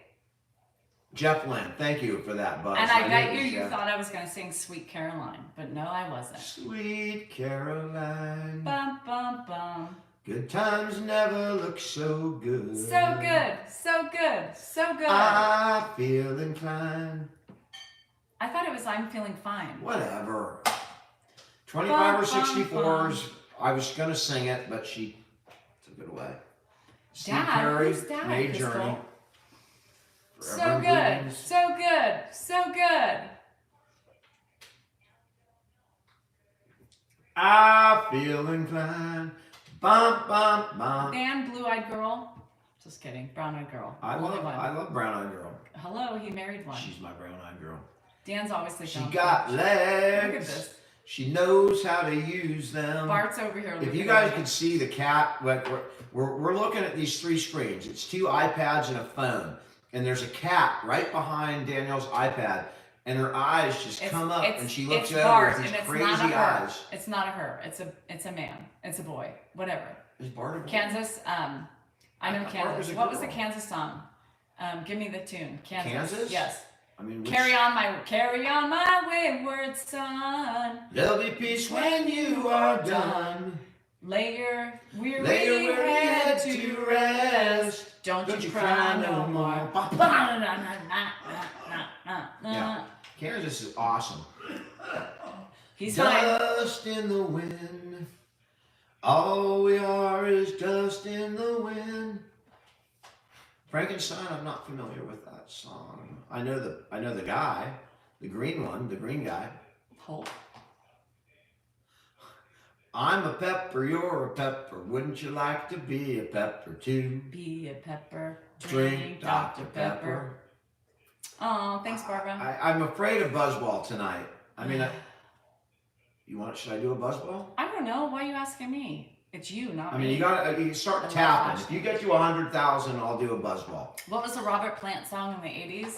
Jeff Lynne, thank you for that, buzz. And I knew bet it was you Jeff. thought I was going to sing Sweet Caroline, but no, I wasn't. Sweet Caroline. Bum, bum, bum. Good times never look so good. So good, so good, so good. I feel inclined. I thought it was I'm Feeling Fine. Whatever. 25 or Bum, bum, 64s. I was going to sing it, but she took it away. Steve Dad, Perry, who's Dad, May Crystal? Journey. So Forever good, Blues. so good, so good. I feel inclined. Bum, bum, bum. Dan, Blue-Eyed Girl. Just kidding, Brown-Eyed Girl. I Only one. love Brown Eyed Girl. Hello, he married one. She's my Brown Eyed Girl. Dan's always the She dumb got bitch. legs. Look at this. She knows how to use them. Bart's over here. If looking you guys at me. could see the cat, we're looking at these 3 screens. It's 2 iPads and a phone. And there's a cat right behind Danielle's iPad. And her eyes just come up and she looks it's over Bart, with these and it's crazy not a her. eyes. It's not a her. It's a man. It's a boy. Whatever. Is Bart a boy? Kansas. I know I thought Bart Kansas. was a What was the girl. Kansas song? Give me the tune. Kansas? Yes. I mean, Carry on my wayward son. There'll be peace when you are done. Lay your weary head to rest. Don't you cry no more. Yeah. Kansas is awesome. He's fine. Dust in the wind. All we are is dust in the wind. Frankenstein, I'm not familiar with that song. I know the guy, the green one, the green guy. Hulk. I'm a pepper, you're a pepper. Wouldn't you like to be a pepper too? Be a pepper. Drink Dr. Pepper. Oh, thanks, Barbara. I'm afraid of Buzzball tonight. I mean, should I do a Buzzball? I don't know. Why are you asking me? It's you, not me. I mean, you start tapping. If you get to 100,000, I'll do a Buzzball. What was the Robert Plant song in the 80s?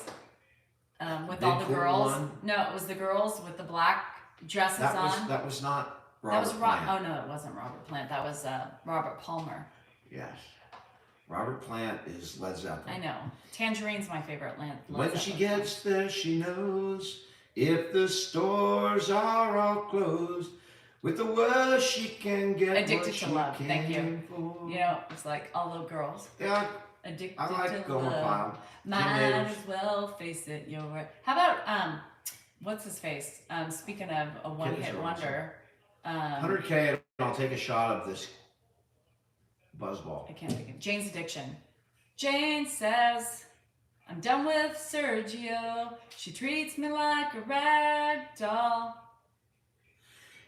With all the girls. One. No, it was the girls with the black dresses on. That was not Robert Plant. Oh no, it wasn't Robert Plant. That was Robert Palmer. Yes. Robert Plant is Led Zeppelin. I know. Tangerine's my favorite Led When Zeppelin she gets there, she knows if the stores are all closed. With the world she can get Addicted what to she Love. Thank you. came for. You know, it's like all the girls. Yeah, Addicted I like to Gomer love. Pyle. Might Teenagers. as well face it, you're right. How about what's his face? Speaking of a one-hit wonder. 100K and I'll take a shot of this Buzzball. I can't think of Jane's Addiction. Jane says, I'm done with Sergio. She treats me like a rag doll.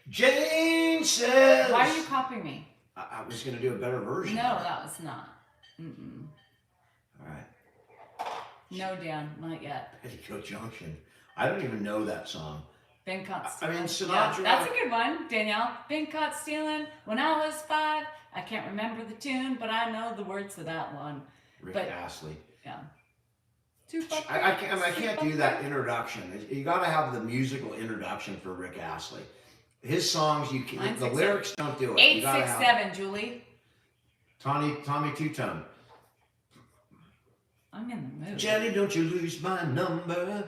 Jane says. Why are you copying me? I was going to do a better version. No, that was not. Mm-mm. All right. No, Dan, not yet. Petticoat Junction. I don't even know that song. Been caught I stealing. mean, Sinatra. Yeah, that's a good one, Danielle. Been caught stealing when I was 5. I can't remember the tune, but I know the words to that one. Rick But- Astley. Yeah. I can't do that introduction. You got to have the musical introduction for Rick Astley. His songs, the lyrics don't do it. You gotta have 867, Julie. Tommy Two-Tone. I'm in the mood. Jenny, don't you lose my number,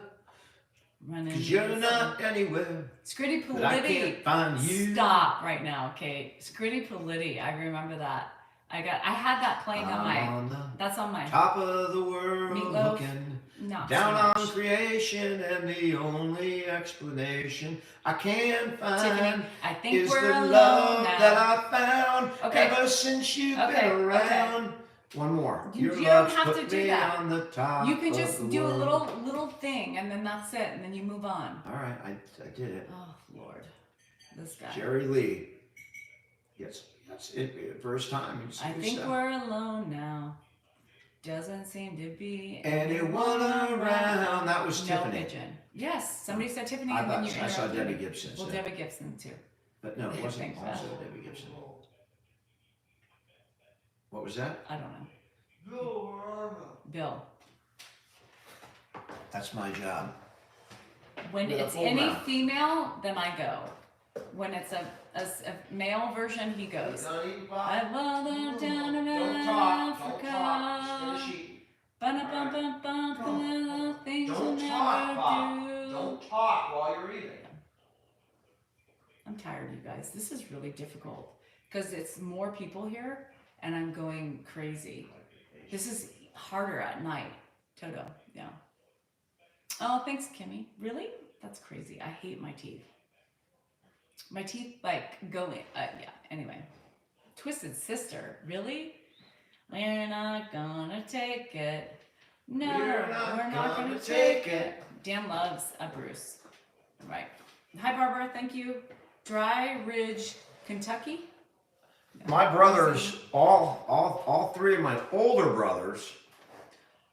Running 'cause you're not anywhere, Scritty but I Politti. can't find you. Stop right now, Kate. Scritty Politti. I remember that. I had that playing on my. That's on my. Top of the world, Meatloaf. looking Not down so on much. creation, and the only explanation I can find Tiffany, I think is we're the alone love now. that I found Okay. ever since you've Okay, been around. One more. You Your don't love's have put to do me that. on the top You can of just the do a world. little thing, and then that's it, and then you move on. All right, I did it. Oh Lord, this guy. Jerry Lee. Yes, that's it. First time. I think we're alone now. Doesn't seem to be anyone around. That was No Tiffany. pigeon. Yes, somebody said Tiffany, I and then thought you I saw interrupted Debbie me. Gibson. Well, so- Debbie Gibson too. But no, it I wasn't think so. also Debbie Gibson. What was that? I don't know. Bill, where am Bill. That's my job. When With a it's full any mouth. female, then I go. When it's a male version, he goes. I love them down in Don't talk. Don't Africa. talk. Just finish eating. Ba-da-bum-bum-bum, the little things you Don't never talk, Pop. do. Don't talk while you're eating. I'm tired, you guys. This is really difficult because it's more people here, and I'm going crazy. This is harder at night. Toto, yeah. Oh, thanks, Kimmy. Really? That's crazy. I hate my teeth. My teeth, like, go in. Yeah, anyway. Twisted Sister. Really? We're not gonna take it. No, We're we're not not gonna gonna take take it. Dan loves a Bruce. Right. Hi, Barbara. Thank you. Dry Ridge, Kentucky. My brothers, all three of my older brothers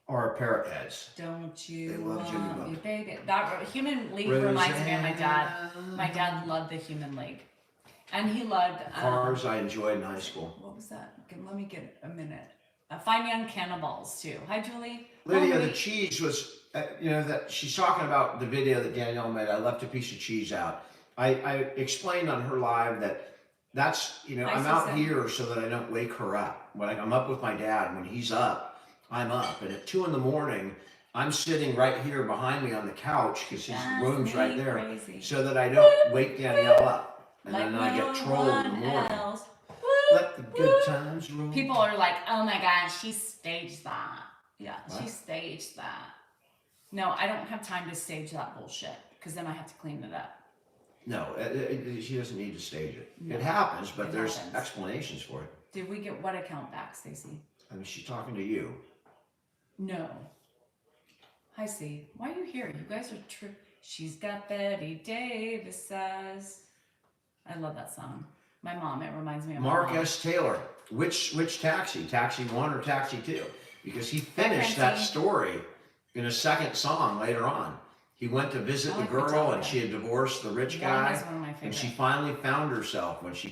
are parrot heads. Don't They you love Jimmy want me, Buffett. baby? That Human League reminds me of my dad. My dad loved the Human League, and he loved. Cars I enjoyed in high school. What was that? Let me get a minute. Fine Young Cannibals too. Hi, Julie. Lydia, Hungry. the cheese was, that she's talking about the video that Danielle made. I left a piece of cheese out. I explained on her live that's, Hi, I'm out Susan. here so that I don't wake her up. When I'm up with my dad, when he's up, I'm up. And at 2 a.m, I'm sitting right here behind me on the couch because his That's room's right me there, crazy. so that I don't wake Danielle up. And Like then I no get trolled in the one morning. else. Let the good times roll. People are like, oh my God, she staged that. Yeah, she What? staged that. No, I don't have time to stage that bullshit because then I have to clean it up. No, she doesn't need to stage it. No, it happens, but it there's happens. explanations for it. Did we get what account back, Stacy? I mean, she's talking to you. No. Hi, C. Why are you here? You guys are She's got Betty Davis says. I love that song. My mom. It reminds me of Mark my mom. S. Taylor. Which taxi? Taxi 1 or Taxi 2? Because he finished that Francine. story in a second song later on. He went to visit the girl, and she had divorced the rich guy, One of my and she favorites. finally found herself when she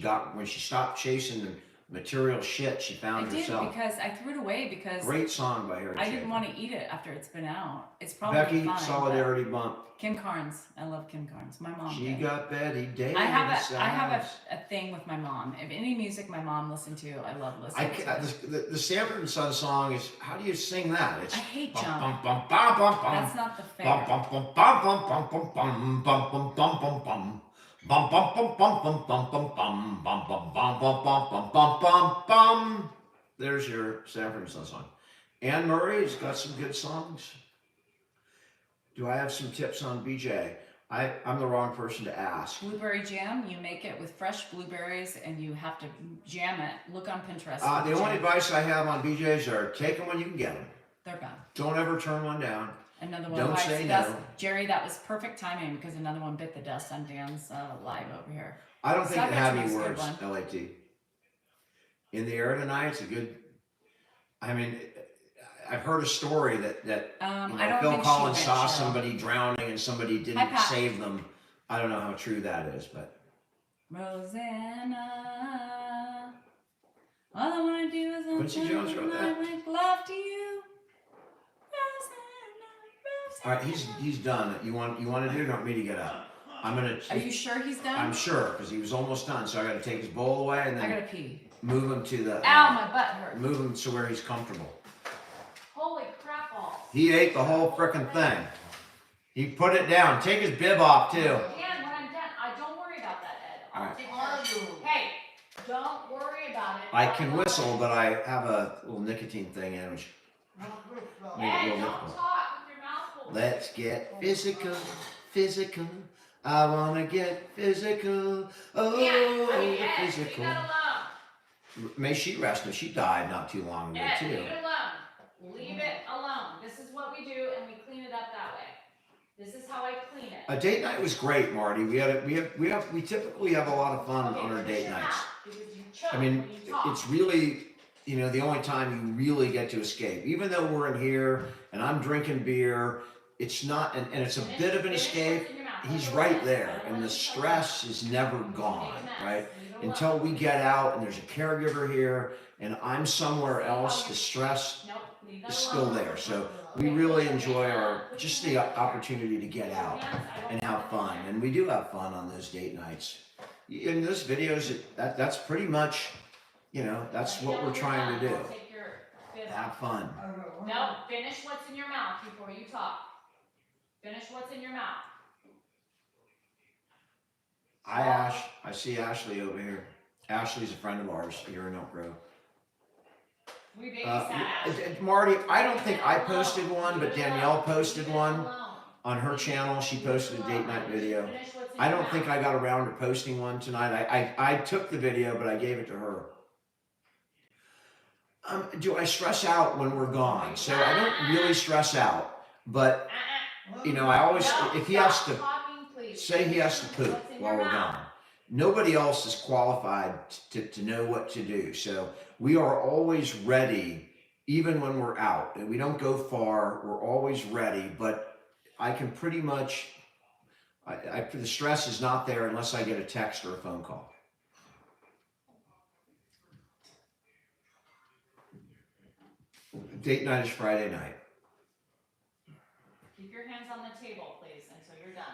stopped chasing the material shit. She I found did herself. because I threw it away because Great song by Harry. I didn't Chapin. want to eat it after it's been out. It's probably Becky, fine. solidarity bump. Kim Carnes. I love Kim Carnes. My mom. She did. got Betty Davis. I have a thing with my mom. If any music my mom listened to, I love listening to. The Sanford and Son song is, how do you sing that? It's I hate bum, jump. bum, bum, bum, bum, bum. That's not the Bum, favorite. bum, bum, bum, bum, bum, bum, bum, bum, bum, bum, bum. Bum, bum, bum, bum, bum, bum, bum, bum, bum, bum, bum, bum, bum, bum, bum, bum. There's your Sanford and Son song. Anne Murray's got some good songs. Do I have some tips on BJ? I'm the wrong person to ask. Blueberry jam, you make it with fresh blueberries and you have to jam it. Look on Pinterest. The only advice I have on BJ's are take them when you can get them. They're gone. Don't ever turn one down. Another one Don't bites say the dust. no. Jerry, that was perfect timing because another one bit the dust on Dan's live over here. I don't think Stop it it, had it's any a good words, one. LAT. In the Air Tonight, it's a good, I mean, I've heard a story that I don't Phil think Collins she went, saw Cheryl. somebody drowning and somebody didn't Hi, Pat. save them. I don't know how true that is, but. Rosanna, all I want to do is Quincy Jones wrote that? make love to you. Rosanna. All right, he's done. You want to do it? Or you want me to get up? Are you sure he's done? I'm sure, because he was almost done. So I got to take his bowl away and I then gotta pee. move him to the. Ow, my butt hurts. Move him to where he's comfortable. Holy crap balls. He ate the whole frickin' thing. He put it down. Take his bib off too. Dan, when I'm done, don't worry about that, Ed. All right. Take care of it. Hey, don't worry about it. I can whistle, but I have a little nicotine thing in which make it a Ed, little don't difficult. talk with your mouth full. Let's get physical, physical. I wanna get physical. Oh, Ed, physical. leave that alone. May she rest, but she died not too long ago Ed, too. leave it alone. Leave it alone. This is what we do, and we clean it up that way. This is how I clean it. A date night was great, Marty. We typically have a lot of fun on our date nights. I mean, it's really, the only time you really get to escape. Even though we're in here and I'm drinking beer, it's not, and it's a bit of an escape. He's right there, and the stress is never gone, right? Until we get out and there's a caregiver here and I'm somewhere else, the stress is still there. So we really enjoy just the opportunity to get out and have fun. And we do have fun on those date nights. In those videos, that's pretty much, that's what we're trying to do. Have fun. No, finish what's in your mouth before you talk. Finish what's in your mouth. Hi, Ash. I see Ashley over here. Ashley's a friend of ours here in Elk Grove. We babysat Ashley. Marty, I don't think I posted one, but Danielle posted one on her channel. She posted a date night video. I don't think I got around to posting one tonight. I took the video, but I gave it to her. Do I stress out when we're gone? So I don't really stress out, but I always, if he has to, say he has to poop while we're gone, nobody else is qualified to know what to do. So we are always ready, even when we're out. And we don't go far, we're always ready, but I can pretty much, the stress is not there unless I get a text or a phone call. Date night is Friday night. Keep your hands on the table, please, until you're done.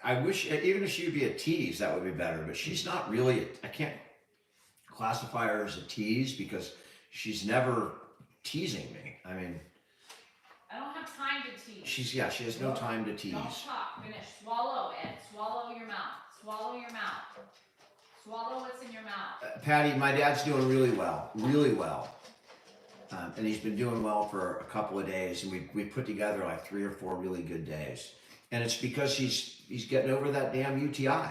I wish, even if she would be a tease, that would be better, but she's not really, I can't classify her as a tease because she's never teasing me. I mean, I don't have time to tease. she has no time to tease. Don't talk. Finish. Swallow, Ed. Swallow your mouth. Swallow your mouth. Swallow what's in your mouth. Patty, my dad's doing really well, really well. And he's been doing well for a couple of days, and we put together like 3 or 4 really good days. and it's because he's getting over that damn UTI.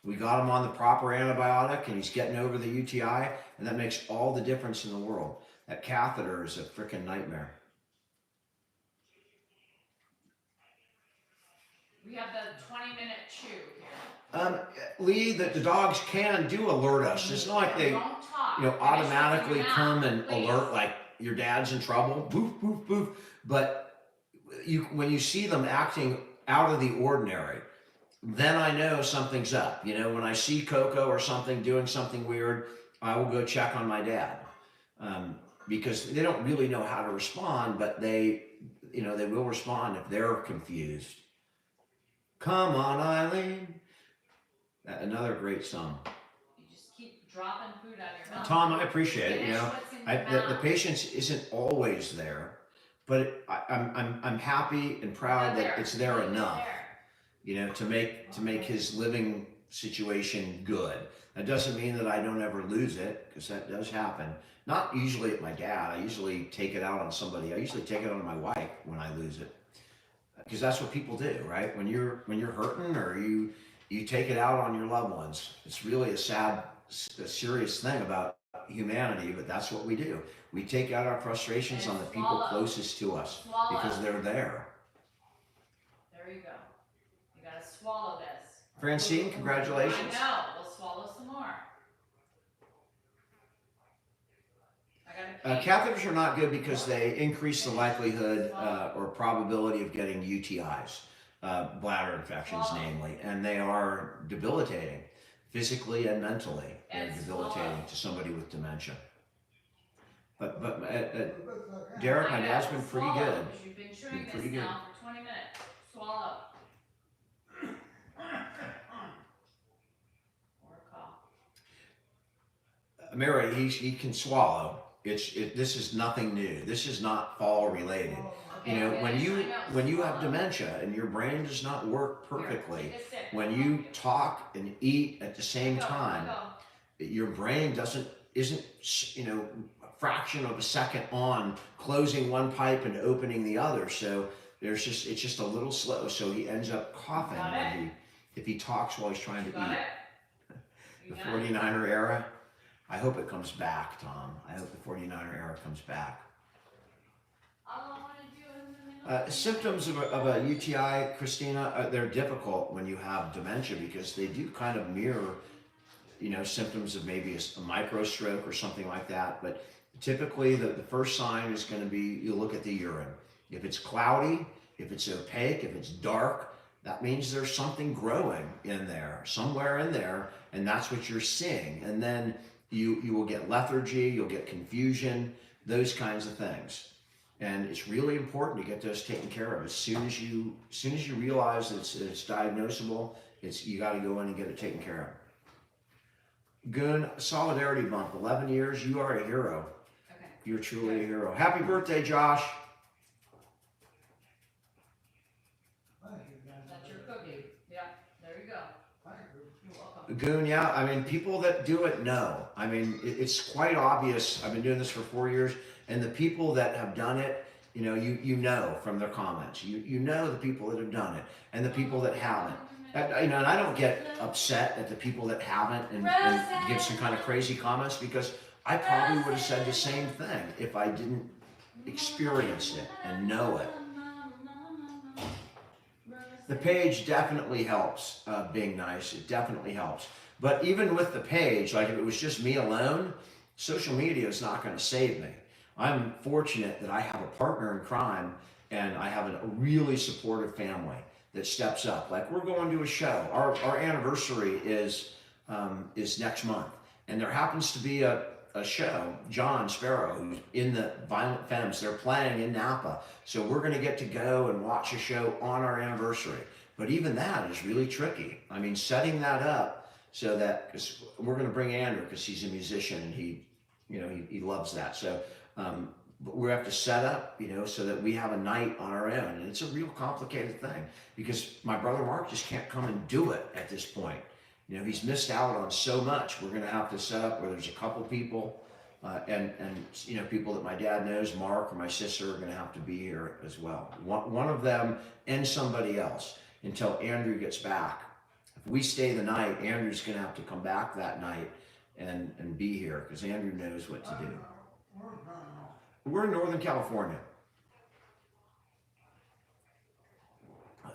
We got him on the proper antibiotic, and he's getting over the UTI, and that makes all the difference in the world. That catheter is a freaking nightmare. We have the 20-minute chew here. Lee, the dogs do alert us. It's not like they, Don't talk. automatically Finish come your and mouth, please. alert like your dad's in trouble. Boof, boof, boof. But when you see them acting out of the ordinary, then I know something's up. When I see Coco or something doing something weird, I will go check on my dad, because they don't really know how to respond, but they will respond if they're confused. Come on, Eileen. Another great song. You just keep dropping food out of your mouth. Tom, I appreciate it. Finish what's in your The mouth. patience isn't always there, but I'm happy and proud that it's there enough, to make his living situation good. That doesn't mean that I don't ever lose it, because that does happen. Not usually at my dad. I usually take it out on somebody. I usually take it on my wife when I lose it, because that's what people do, right? When you're hurting, or you take it out on your loved ones. It's really a serious thing about humanity, but that's what we do. We take out our frustrations And on the people swallow. closest to us, Swallow. because they're there. There you go. You gotta swallow this. Francine, congratulations. I know. We'll swallow some more. I gotta pee. Catheters are not good because they increase the likelihood or probability of getting UTIs, bladder infections, namely, and they are debilitating, physically and mentally. They're And debilitating swallow. to somebody with dementia. But Derek, my dad's been pretty Swallow, good. because you've been chewing this Pretty good. now for 20 minutes. Swallow. Or cough. Mary, he can swallow. This is nothing new. This is not fall related. Okay, When you have dementia and your brain does not work perfectly, Here, take a sip. when you talk and eat at the same time, your brain isn't a fraction of a second on closing one pipe and opening the other. So it's just a little slow. So he ends up coughing Got it? if he talks while he's trying to Got eat. it? The You got it? 49er era. I hope it comes back, Tom. I hope the 49er era comes back. All I wanna do is Symptoms of a UTI, Christina, they're difficult when you have dementia, because they do kind of mirror, symptoms of maybe a micro stroke or something like that. But typically the first sign is going to be, you look at the urine. If it's cloudy, if it's opaque, if it's dark, that means there's something growing in there, somewhere in there, and that's what you're seeing. And then you will get lethargy, you'll get confusion, those kinds of things. And it's really important to get those taken care of. As soon as you realize that it's diagnosable, you got to go in and get it taken care of. Goon, solidarity bump, 11 years, you are a hero. Okay. You're truly a hero. Happy birthday, Josh. That's your cookie. Yeah, there you go. You're welcome. Goon, yeah, I mean, people that do it know. I mean, it's quite obvious. I've been doing this for 4 years, and the people that have done it, you know from their comments. You know the people that have done it, and the people that haven't. And I don't get upset at the people that haven't and give some kind of crazy comments, because I probably would have said the same thing if I didn't experience it and know it. The page definitely helps, being nice. It definitely helps. But even with the page, like if it was just me alone, social media is not going to save me. I'm fortunate that I have a partner in crime, and I have a really supportive family that steps up. Like, we're going to a show. Our anniversary is next month, and there happens to be a show. John Sparrow, who's in the Violent Femmes, they're playing in Napa, so we're going to get to go and watch a show on our anniversary. But even that is really tricky. I mean, setting that up so that, because we're going to bring Andrew, because he's a musician and he loves that. So but we have to set up, so that we have a night on our own. And it's a real complicated thing, because my brother Mark just can't come and do it at this point. He's missed out on so much. We're going to have to set up where there's a couple people, and people that my dad knows, Mark or my sister, are going to have to be here as well. One of them and somebody else. until Andrew gets back. If we stay the night, Andrew's going to have to come back that night and be here because Andrew knows what to do. We're in Northern California.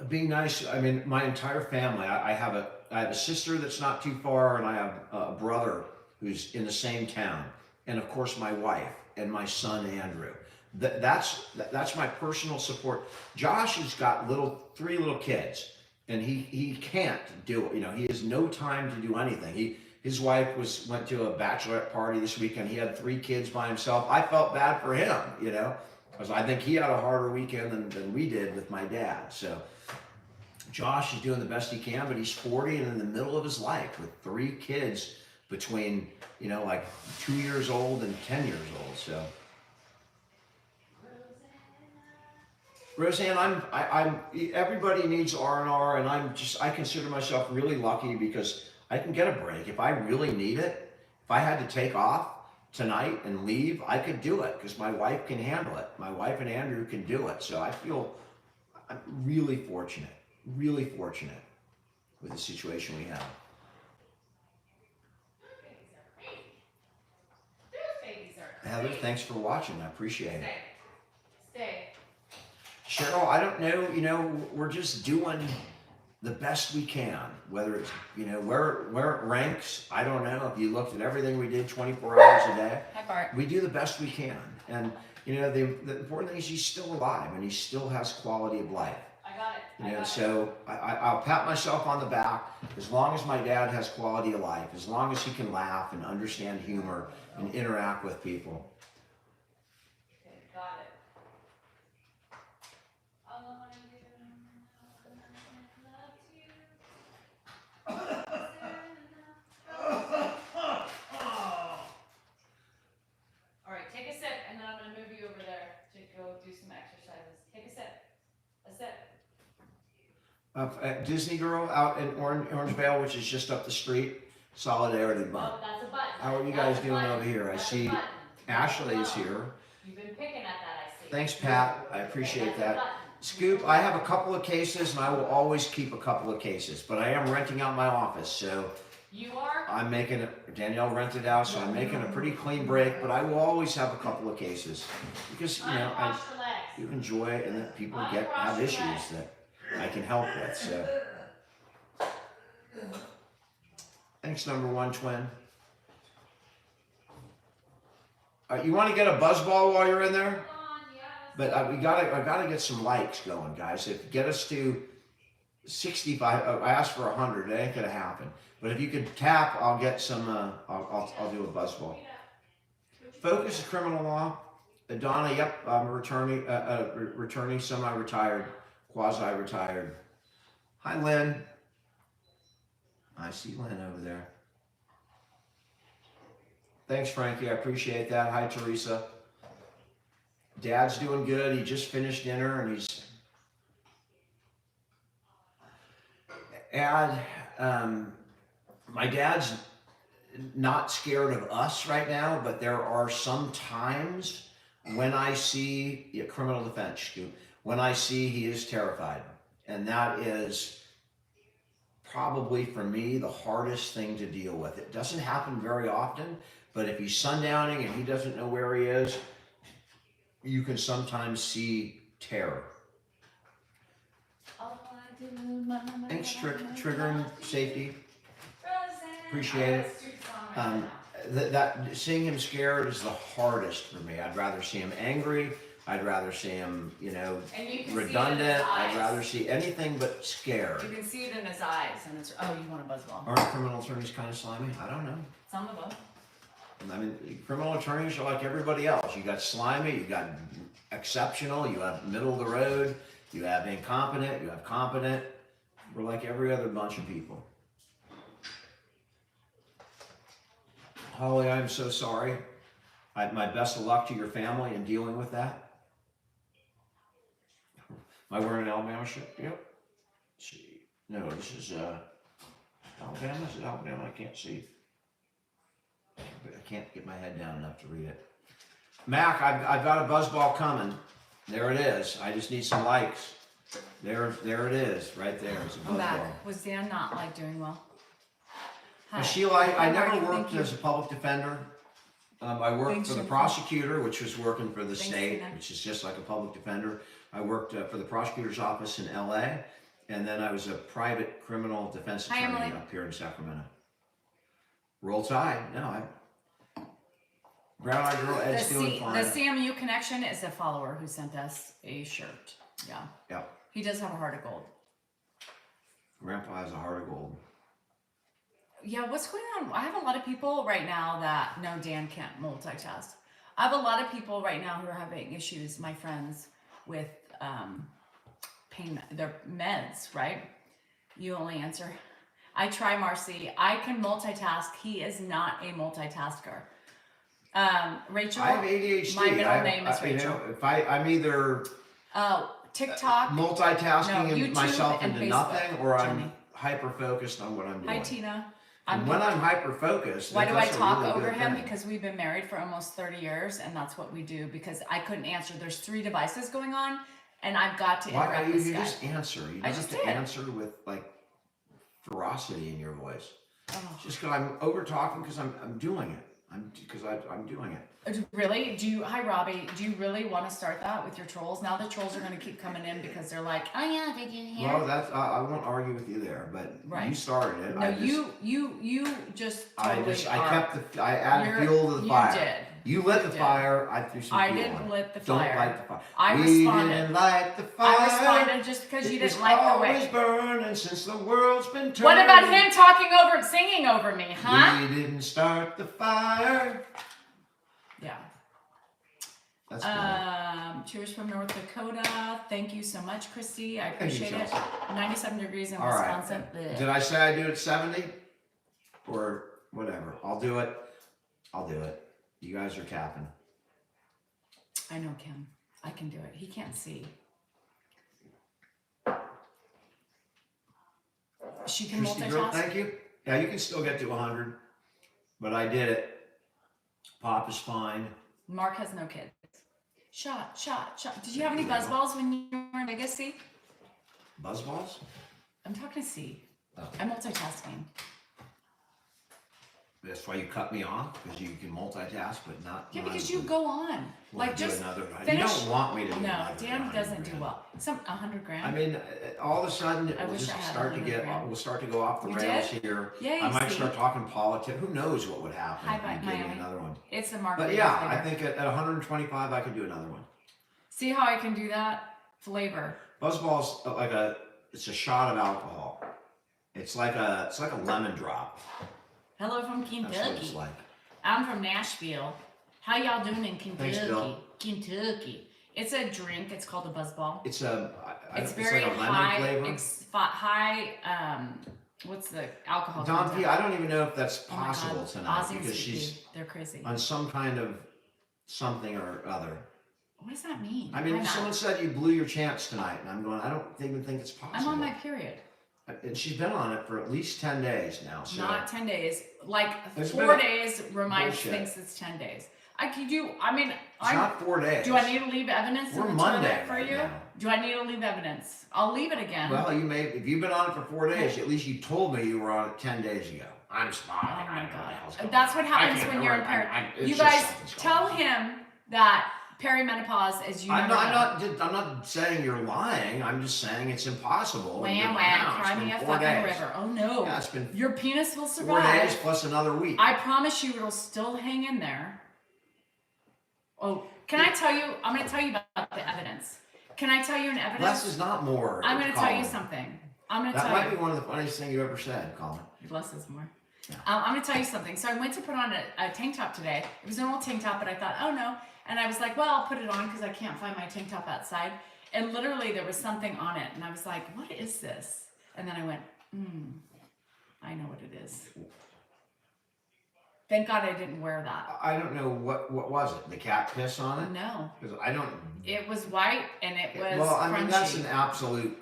Being nice, I mean, my entire family, I have a sister that's not too far, and I have a brother who's in the same town, and of course my wife and my son Andrew. That's my personal support. Josh has got three little kids, and he can't do it. You know, he has no time to do anything. His wife went to a bachelorette party this weekend. He had 3 kids by himself. I felt bad for him, you know, because I think he had a harder weekend than we did with my dad. So Josh is doing the best he can, but he's 40 and in the middle of his life with 3 kids between, you know, like 2 years old and 10 years old. So, Roseanne, I'm everybody needs R&R, and I consider myself really lucky because I can get a break if I really need it. If I had to take off tonight and leave, I could do it because my wife can handle it. My wife and Andrew can do it. So I feel I'm really fortunate with the situation we have. Heather, thanks for watching. I appreciate it. Stay. Cheryl, I don't know, you know, we're just doing the best we can. Whether it's, you know, where it ranks, I don't know. If you looked at everything we did 24 hours a day, Hi, Bart. we do the best we can. And, you know, the important thing is he's still alive and he still has quality of life. I got it. You know, so I'll pat myself on the back as long as my dad has quality of life, as long as he can laugh and understand humor and interact with people. Okay, got it. All I wanna do, all right, take a sip, and then I'm gonna move you over there to go do some exercises. Take a sip. A sip. At Disney Girl out in Orangevale, which is just up the street, Solidarity Bun. Oh, that's a button. How are you That's guys a doing button. over here? I That's a see button. Ashley is Oh, here. You've been picking at that, I see. Thanks, Pat. I appreciate That's a that. button. Scoop, I have a couple of cases, and I will always keep a couple of cases, but I am renting out my office, so You are? I'm making it. Danielle rented out, so I'm making a pretty clean break, but I will always have a couple of cases because, you know, I Uncross your legs. do enjoy and that people have issues that I can help with. So, thanks, number 1 twin. You want to get a buzz ball while you're in there? But I gotta get some likes going, guys. If get us to 65, I asked for 100. It ain't gonna happen. But if you could tap, I'll get some. I'll do a buzz ball. Focus is criminal law. Donna, yep, I'm a returning, semi-retired, quasi-retired. Hi, Lynn. I see Lynn over there. Thanks, Frankie. I appreciate that. Hi, Teresa. Dad's doing good. He just finished dinner and he's my dad's not scared of us right now, but there are some times when I see criminal defense, when I see he is terrified. And that is probably for me the hardest thing to deal with. It doesn't happen very often, but if he's sundowning and he doesn't know where he is, you can sometimes see terror. Thanks, triggering safety. Appreciate it. That seeing him scared is the hardest for me. I'd rather see him angry. I'd rather see him, you know, redundant. I'd rather see anything but scared. You can see it in his eyes, and it's you want a buzzball. Aren't criminal attorneys kind of slimy? I don't know. Some of them. I mean, criminal attorneys are like everybody else. You got slimy, you got exceptional, you have middle of the road, you have incompetent, you have competent. We're like every other bunch of people. Holly, I'm so sorry. My best of luck to your family in dealing with that. Am I wearing an Alabama shirt? Yep. Let's see. No, this is Alabama. Is it Alabama? I can't see. But I can't get my head down enough to read it. Mac, I've got a buzz ball coming. There it is. I just need some likes. There it is, right there. It's a I'm back. buzzball. Was Dan not like doing well? Hi. Well, Sheila, I Hi, never Marty, worked thank you. as a public defender. I worked Thanks, for the Jennifer. prosecutor, which was working for the Thanks, state, Tina. which is just like a public defender. I worked for the prosecutor's office in LA, and then I was a private criminal defense Hi, attorney Emily. up here in Sacramento. Roll Tide. No, Brown Eyed Girl Ed's doing fine. The CMU connection is a follower who sent us a shirt. Yeah. Yep. He does have a heart of gold. Grandpa has a heart of gold. Yeah, what's going on? I have a lot of people right now that no, Dan can't multitask. I have a lot of people right now who are having issues, my friends, with pain, their meds, right? You only answer. I try, Marcy. I can multitask. He is not a multitasker. Rachel. I have ADHD. My middle name is you Rachel. know, if I'm either TikTok. multitasking No, YouTube myself and into Facebook, nothing, or I'm Johnny. hyper focused on what I'm doing. Hi, Tina. And when I'm hyper focused, Why do I that's a talk really over good him? thing. Because we've been married for almost 30 years, and that's what we do. Because I couldn't answer. There's 3 devices going on, and I've got to Why interrupt you this guy. just answer? You don't I have just to did. answer with like ferocity in your voice. Oh. Just because I'm over talking because I'm doing it. I'm doing it. Really? Hi, Robbie. Do you really want to start that with your trolls? Now the trolls are going to keep coming in because they're like, oh yeah, did you hear? Well, that's I won't argue with you there, but Right. you started it. No, you just totally I added fuel to the fire. You did. You lit You the did. fire. I threw some I fuel didn't on it. lit the Don't fire. light the fire. I We responded. didn't light the fire. I responded just because you It was didn't like the always way. burning since the world's been turning. What about him singing over me, huh? We didn't start the fire. Yeah. That's cool. Cheers from North Dakota. Thank you so much, Christy. I Thank you, appreciate it. Chelsea. 97 degrees in All right. Wisconsin. Blech. Did I say I do it 70? Or whatever. I'll do it. I'll do it. You guys are capping. I know, Kim. I can do it. He can't see. She can Christy Girl, multitask. thank you. Yeah, you can still get to 100. But I did it. Pop is fine. Mark has no kids. Shot. Did you have any buzz balls when you were in Vegas, C? Buzzballs? I'm talking to C. Oh. I'm multitasking. That's why you cut me off, because you can multitask, but not. Yeah, when because I'm- you go on. Well, Like, do just another. finish. You don't want me to do No, another Dan 100 doesn't do grand. well. 100 grand. I mean, all of a sudden, it I will wish just I had start to 100 get. grand. We'll start to go off the We rails did? here. Yay, I might see? start talking politics. Who knows what would happen Hi, if I gave Miami. me another one? It's the market. But yeah, I think at 125, I could do another one. See how I can do that? Flavor. Buzzball's it's a shot of alcohol. It's like a lemon drop. Hello from That's what it's Kentucky. like. I'm from Nashville. How y'all doing in Thanks, Kentucky? Bill. Kentucky. It's a drink. It's called a buzzball. It's It's it's very like a lemon high. flavor. High. What's the alcohol? Don content? P, I don't even know if that's Oh my possible God. tonight Ozzy and because Sweet she's Pea, they're crazy. on some kind of something or other. What does that mean? I mean, I'm someone not. said you blew your chance tonight, and I'm going, I don't even think it's possible. I'm on my period. And she's been on it for at least 10 days now. So Not 10 days. Like It's 4 been days reminds bullshit. thinks it's 10 days. I could do. I mean, it's not 4 days. do I need to leave evidence We're in the Monday toilet for right you? now. Do I need to leave evidence? I'll leave it again. Well, you may, if you've been on it for 4 days, at least you told me you were on it 10 days ago. I'm Oh smart. my God. That's what happens when you're impaired. It's You just guys something's tell going on. him that perimenopause is you. I'm never not, know. I'm not saying you're lying. I'm just saying it's impossible. Wham Now, wham, it's cry been me a 4 fucking days. river. Oh no. Yeah, it's been Your penis will 4 survive. days plus another week. I promise you it'll still hang in there. Oh, can I tell you? I'm going to tell you about the evidence. Can I tell you an evidence? Less is not more. I'm going to tell you Colin. something. I'm going to That tell might you. be one of the funniest things you ever said, Colin. Less is more. Yeah. I'm going to tell you something. So I went to put on a tank top today. It was an old tank top, but I thought, oh no. And I was like, well, I'll put it on because I can't find my tank top outside. And literally there was something on it. And I was like, what is this? And then I went, I know what it is. Thank God I didn't wear that. I don't know what was it. The cat piss on it? No. Because I don't. It was white and it was Well, I mean crunchy. that's an absolute.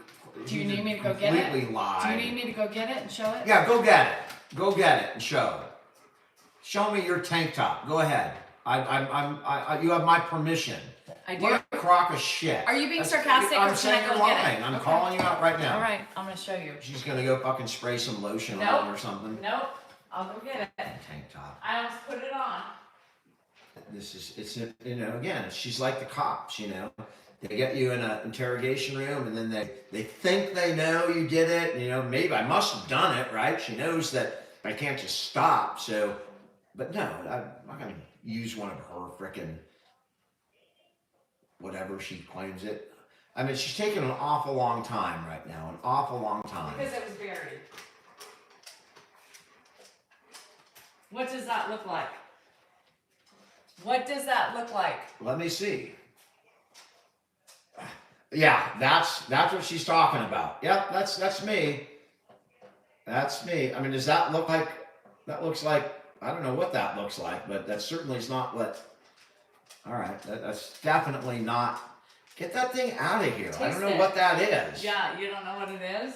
Do you need me to go completely get it? Lied. Do you need me to go get it and show it? Yeah, go get it. Go get it and show it. Show me your tank top. Go ahead. You have my permission. I do. What a crock of shit. Are you being sarcastic? I'm Or saying can I you're go get lying. it? I'm Okay. calling you out right now. All right, I'm gonna show you. She's gonna go fucking spray some lotion on Nope. it or something. Nope. I'll go get it. Tank top. I almost put it on. It's again, she's like the cops, They get you in an interrogation room and then they think they know you did it. Maybe I must have done it, right? She knows that I can't just stop. So, but no, I'm not going to use one of her frickin' whatever she claims it. I mean, she's taking an awful long time right now, an awful long time. Because it was buried. What does that look like? What does that look like? Let me see. Yeah, that's what she's talking about. Yep, that's me. That's me. I mean, does that look like? That looks like. I don't know what that looks like, but that certainly is not what. All right, that's definitely not. Get that thing out of here. I don't know what that is. Yeah, you don't know what it is?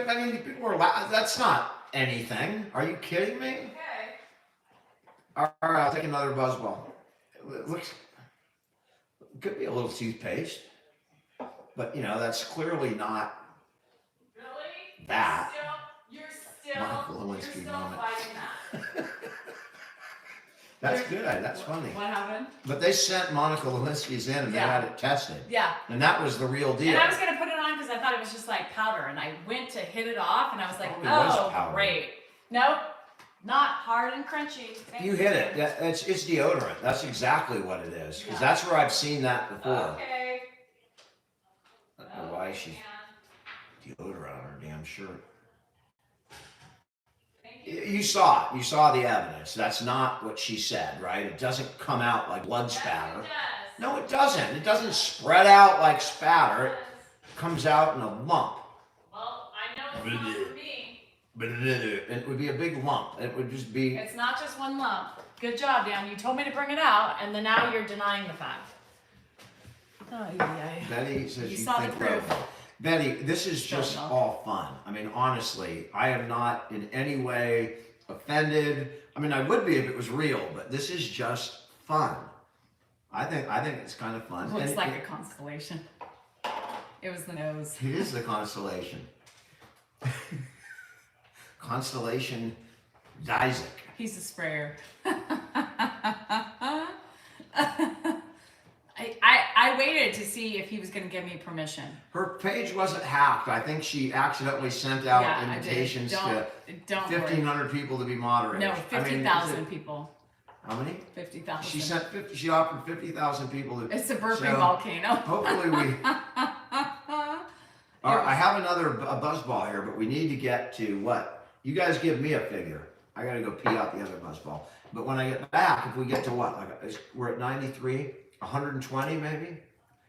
I mean, people are laughing. That's not anything. Are you kidding me? Okay. All right, I'll take another buzzball. It looks. Could be a little toothpaste. But that's clearly not Really? that. You're still Lewinsky moment. fighting that. That's good. That's funny. What happened? But they sent Monica Lewinsky's in and they had it tested. Yeah. And that was the real deal. And I was going to put it on because I thought it was just like powder. And I went to hit it off and I was like, It was oh, powder. great. Nope. Not hard and crunchy. Thank You hit it. It's deodorant. That's exactly what it is. Because that's where I've seen that before. Okay. I don't know why she deodorant on her damn shirt. You saw it. You saw the evidence. That's not what she said, right? It doesn't come out like blood spatter. No, it doesn't. It doesn't spread out like spatter. It comes out in a lump. Well, I know it's not for me. It would be a big lump. It would just be. It's not just one lump. Good job, Dan. You told me to bring it out, and then now you're denying the fact. Oh, yeah. Betty says you saw the think proof. well. Betty, this is just all fun. I mean, honestly, I am not in any way offended. I mean, I would be if it was real, but this is just fun. I think it's kind of fun. Looks like a constellation. It was the nose. It is the constellation. Constellation Isaac. He's a sprayer. I waited to see if he was going to give me permission. Her page wasn't hacked. I think she accidentally sent out invitations to 1,500 people to be moderators. No, 50,000 people. How many? 50,000. She offered 50,000 people to. It's a burping volcano. Hopefully we. All right, I have a buzzball here, but we need to get to what? You guys give me a figure. I got to go pee out the other buzzball. But when I get back, if we get to what? We're at 93, 120 maybe?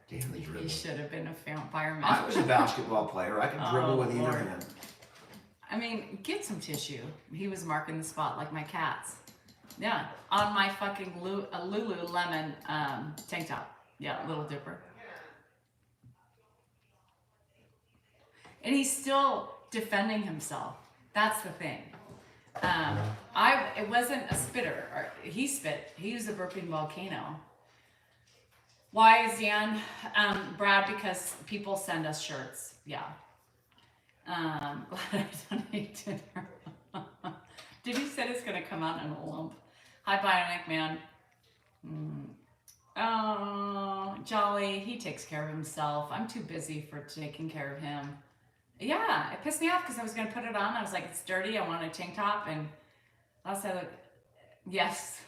Damn, these dribbles. He should have been a fireman. I was a basketball player. I could dribble with either hand. I mean, get some tissue. He was marking the spot like my cats. Yeah, on my fucking Lululemon tank top. Yeah, Little Dipper. And he's still defending himself. That's the thing. It wasn't a spitter. He spit. He was a burping volcano. Why is Dan? Brad, because people send us shirts. Yeah. Glad I donated. Did he said it's gonna come out in a lump? Hi, Bionic Man. Oh, Jolly. He takes care of himself. I'm too busy for taking care of him. Yeah, it pissed me off because I was gonna put it on. I was like, it's dirty. I want a tank top, and last I looked, yes.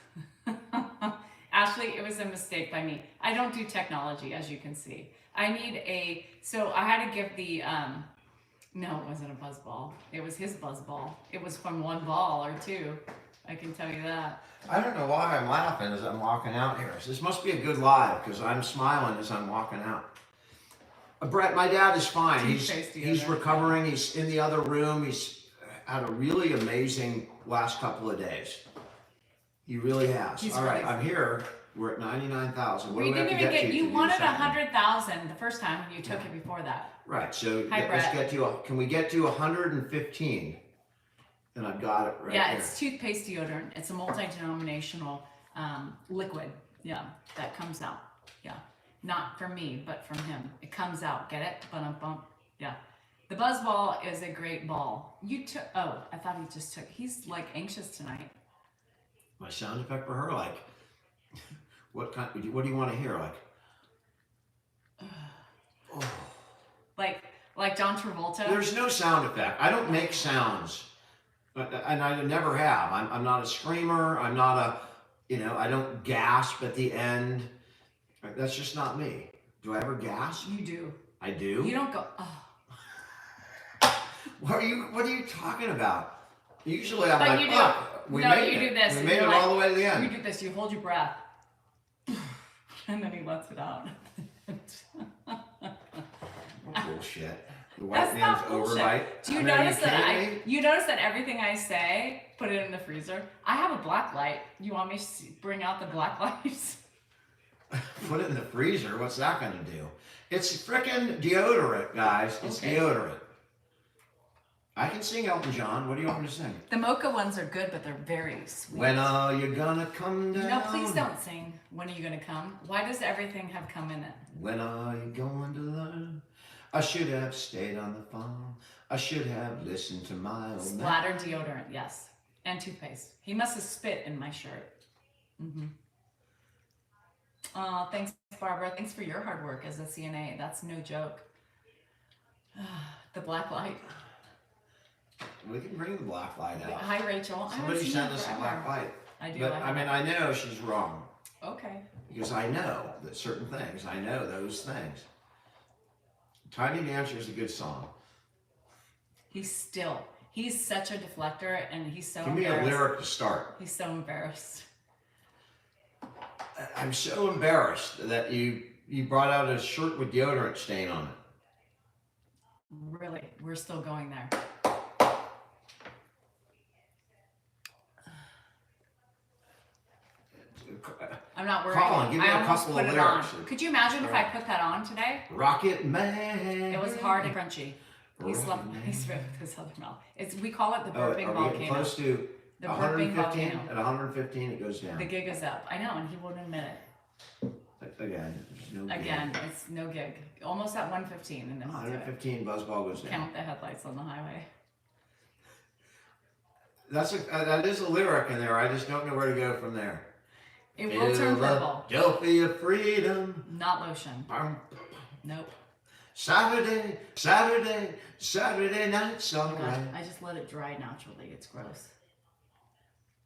Ashley, it was a mistake by me. I don't do technology, as you can see. I need so I had to give the, no, it wasn't a buzz ball. It was his buzz ball. It was from one ball or two. I can tell you that. I don't know why I'm laughing as I'm walking out here. So this must be a good live because I'm smiling as I'm walking out. Brett, my dad is fine. He's recovering. He's in the other room. He's had a really amazing last couple of days. He really has. All right, I'm here. We're at 99,000. We didn't even get. You wanted 100,000 the first time when you took it before that. Right. So Hi, let's get to. Can we get to 115? And I've got it right. Yeah, it's toothpaste deodorant. It's a multi-denominational liquid. Yeah, that comes out. Yeah. Not from me, but from him. It comes out. Get it? Bump. Yeah. The buzz ball is a great ball. You took. Oh, I thought he just took. He's like anxious tonight. My sound effect for her, like, what do you want to hear? Like, oh. Like John Travolta. There's no sound effect. I don't make sounds, and I never have. I'm not a screamer. I'm not I don't gasp at the end. That's just not me. Do I ever gasp? You do. I do. You don't go. Oh. What are you talking about? Usually I'm But like, you do. fuck, we No, made you it. do this. We and made you're it like- all the way to the end. You do this. You hold your breath, and then he lets it out. Bullshit. The white That's man's not bullshit. overnight. Do you I mean, are notice that kidding me? you notice that everything I say, put it in the freezer? I have a black light. You want me to bring out the black lights? Put it in the freezer. What's that going to do? It's frickin' deodorant, guys. It's Okay. deodorant. I can sing Elton John. What do you want me to sing? The mocha ones are good, but they're very sweet. When are you gonna come down? No, please don't sing. When are you gonna come? Why does everything have come in it? When are you going to learn? I should have stayed on the farm. I should have listened to my old man. Splatter deodorant, yes, and toothpaste. He must have spit in my shirt. Oh, thanks, Barbara. Thanks for your hard work as a CNA. That's no joke. The black light. We can bring the black light out. Hi, Rachel. I haven't Somebody seen sent you us a forever. black light. I do. But I mean, I know she's wrong. Okay. Because I know that certain things, I know those things. Tiny Dancer is a good song. He's such a deflector, and he's so Give me a embarrassed. lyric to start. He's so embarrassed. I'm so embarrassed that you brought out a shirt with deodorant stain on it. Really, we're still going there. I'm not worried. Colin, give me I a almost couple put of it on. lyrics. Could you imagine if I put that on today? Rocket Man. It was hard and crunchy. He Rocket slept. Man. He spit with his other mouth. We call it the Oh, burping are we getting volcano. close to The burping 115? volcano. At 115, it goes down. The gig is up. I know, and he won't admit it. Again, there's no Again, gig. it's no gig. Almost at 115, and then he'll do it. 115, buzzball goes down. Count the headlights on the highway. That is a lyric in there. I just don't know where to go from there. It will turn purple. Philadelphia freedom. Not lotion. Nope. Saturday night's Oh God, alright. I just let it dry naturally. It's gross.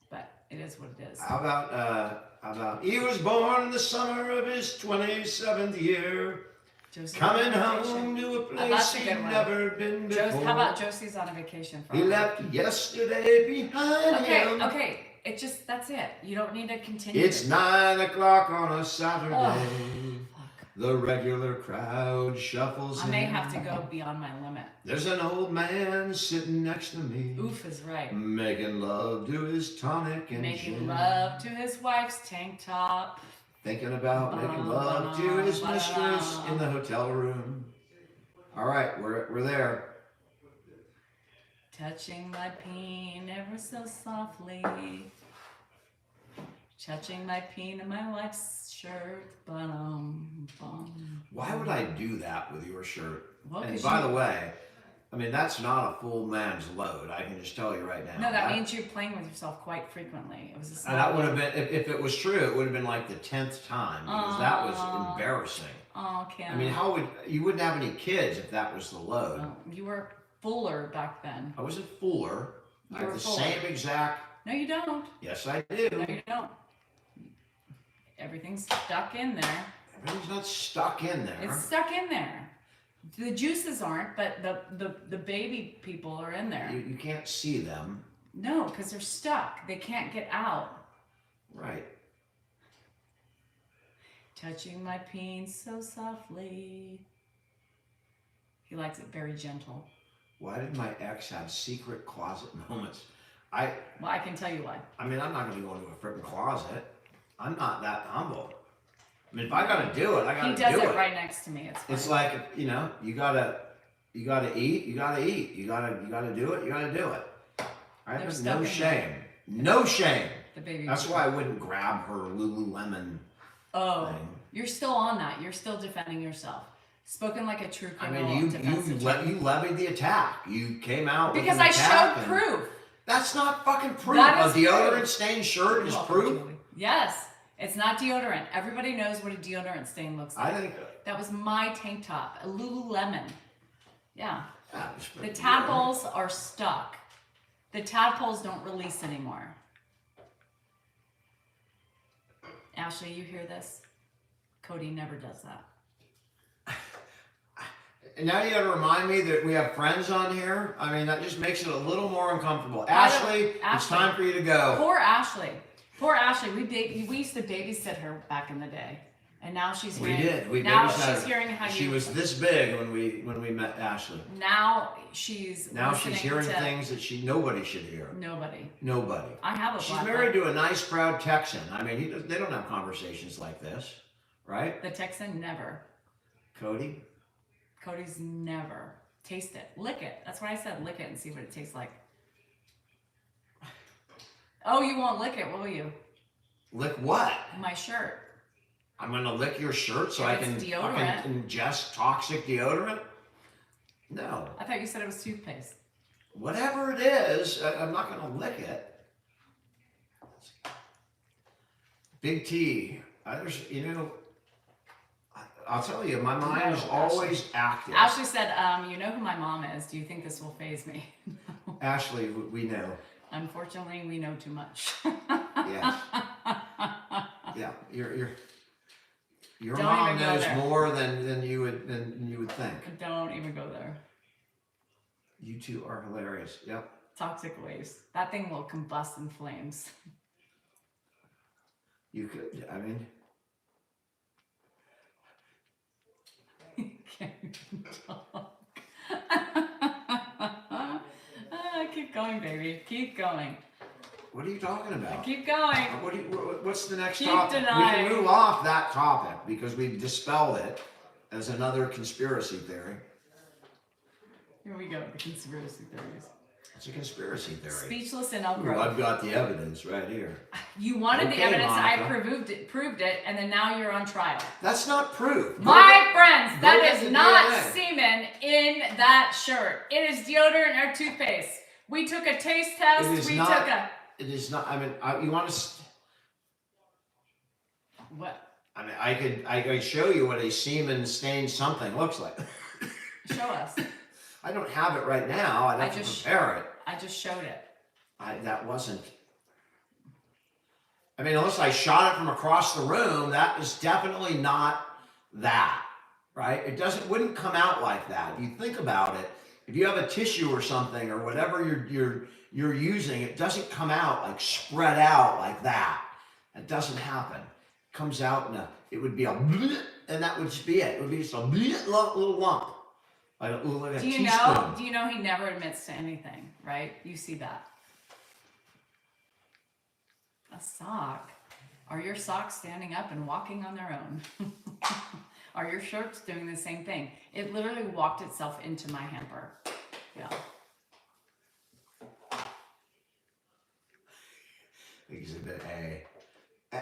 But it is what it is. How about he was born in the summer of his 27th year, Josie's coming on vacation. home to a that's place a he'd good one. never been before. How about Josie's on a vacation for He left yesterday behind him. Okay. It just, that's it. You don't need to continue. It's 9 o'clock on a Saturday. Fuck. The regular crowd shuffles I in. may have to go beyond my limit. There's an old man sitting next to me. Oof is right. Making love to his tonic and Making gin. love to his wife's tank top. Thinking about making love to his mistress in the hotel room. All right, we're there. Touching my peen ever so softly. Touching my peen in my wife's shirt. Bum. Why would I do that with your shirt? Well, And 'cause by you- the way, I mean, that's not a full man's load. I can just tell you right now. No, that means you're playing with yourself quite frequently. It was a And that small would have been, if it was true, it would have been like the 10th time because that was embarrassing. Oh, Kim. I mean, you wouldn't have any kids if that was the load. Oh, you were fuller back then. I wasn't fuller. I You have were the fuller. same exact. No, you don't. Yes, I do. No, you don't. Everything's stuck in there. Everything's not stuck in there. It's stuck in there. The juices aren't, but the baby people are in there. You can't see them. No, because they're stuck. They can't get out. Right. Touching my peen so softly. He likes it very gentle. Why did my ex have secret closet moments? Well, I can tell you why. I mean, I'm not going to go into a freaking closet. I'm not that humble. I mean, if I got to do it, I got to He do does it. it right next to me. It's funny. It's like, you know, you gotta eat, you gotta eat, you gotta do it, you gotta do it. Right? They're There's stuck no in shame. No shame. the baby. That's why I wouldn't grab her Lululemon Oh, thing. you're still on that. You're still defending yourself. Spoken like a true I criminal. mean, defense attorney. you levied the attack. You came out with Because an I attack showed and- proof. That's not fucking proof. That A is deodorant proof. stained shirt is Welcome, proof. Julie. Yes, it's not deodorant. Everybody knows what a deodorant stain looks like. I think That was my tank top, a Lululemon. Yeah. that was The pretty tadpoles are stuck. The tadpoles don't release anymore. Ashley, you hear this? Cody never does that. And now you got to remind me that we have friends on here. I mean, that just makes it a little more uncomfortable. don't- Ashley, it's Ashley. time for you to go. Poor Ashley. Poor Ashley. We used to babysit her back in the day, and now she's We hearing. did. We now babysat she's her. hearing how She you. was this big when we met Ashley. Now she's. Now listening she's hearing to things that nobody should hear. Nobody. Nobody. I have a. She's black married belt. to a nice, proud Texan. I mean, they don't have conversations like this, right? The Texan never. Cody? Cody's never. Taste it. Lick it. That's what I said. Lick it and see what it tastes like. Oh, you won't lick it, will you? Lick what? My shirt. I'm going to lick your shirt so Yeah, I it's can deodorant. fucking ingest toxic deodorant? No. I thought you said it was toothpaste. Whatever it is, I'm not going to lick it. Big T. I'll tell you, my mind is always active. Ashley said, you know who my mom is. Do you think this will faze me? Ashley, we know. Unfortunately, we know too much. Yes. Yeah. Your Don't mom even go knows there. more than you would think. Don't even go there. You two are hilarious. Yep. Toxic waste. That thing will combust in flames. You could. I mean. Can't even talk. Keep going, baby. Keep going. What are you talking about? Keep going. What's the next Keep topic? denying. We can move off that topic because we've dispelled it as another conspiracy theory. Here we go. The conspiracy theories. It's a conspiracy theory. Speechless in Elk Ooh, Grove. I've got the evidence right here. You wanted the Okay, evidence. I Monica. proved it, and then now you're on trial. That's not proof. My friends, that get is the not DNA. semen in that shirt. It is deodorant or toothpaste. We took a taste test. It is We not- took a It is not. I mean, you want to. what? I mean, I could show you what a semen stained something looks like. Show us. I don't have it right now. I'd have to prepare it. I just showed it. That wasn't. I mean, unless I shot it from across the room, that is definitely not that, right? Wouldn't come out like that. If you think about it, if you have a tissue or something or whatever you're using, it doesn't come out like spread out like that. It doesn't happen. It comes out it would be a bleh, and that would just be it. It would be just a bleh, little lump. Like a Do you teaspoon. know? Do you know he never admits to anything, right? You see that. A sock. Are your socks standing up and walking on their own? Are your shirts doing the same thing? It literally walked itself into my hamper. Yeah. Exhibit A.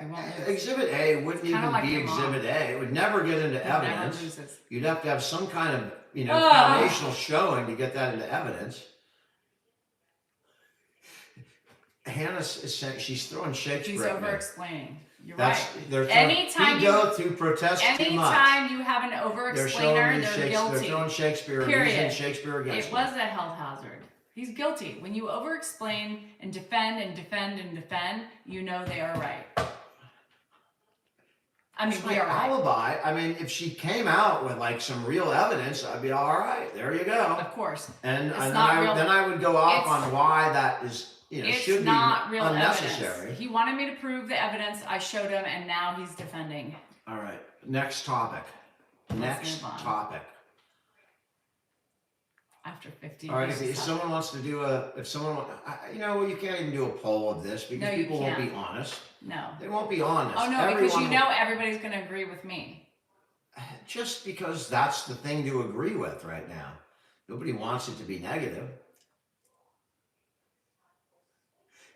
You won't lose. Exhibit A wouldn't kinda even like be your mom. Exhibit A. It would never get into It never evidence. loses. You'd have to have some kind of, Ugh. foundational showing to get that into evidence. Hannah is saying she's throwing Shakespeare She's at me. over-explaining. You're That's right. they're throwing Anytime ego to protest too much. Anytime you have an They're showing over-explainer, me they're Shakespeare. guilty. They're throwing Shakespeare. Period. Using Shakespeare against It me. was a health hazard. He's guilty. When you over-explain and defend and defend and defend, you know they are right. I mean, It's we my are right. alibi. I mean, if she came out with like some real evidence, I'd be all right. There you go. Of course. And, It's and not real- then I would go off it's- on why that is, It's should not be real unnecessary. evidence. He wanted me to prove the evidence. I showed him, and now he's defending. All right. Next topic. Next move on. topic. After 50 All right. years. If someone wants to do you can't even do a poll of this because No, you people won't be can't. honest. No. They won't be honest. Oh, no, because you Everyone know everybody's going to agree with me. just because that's the thing to agree with right now. Nobody wants it to be negative.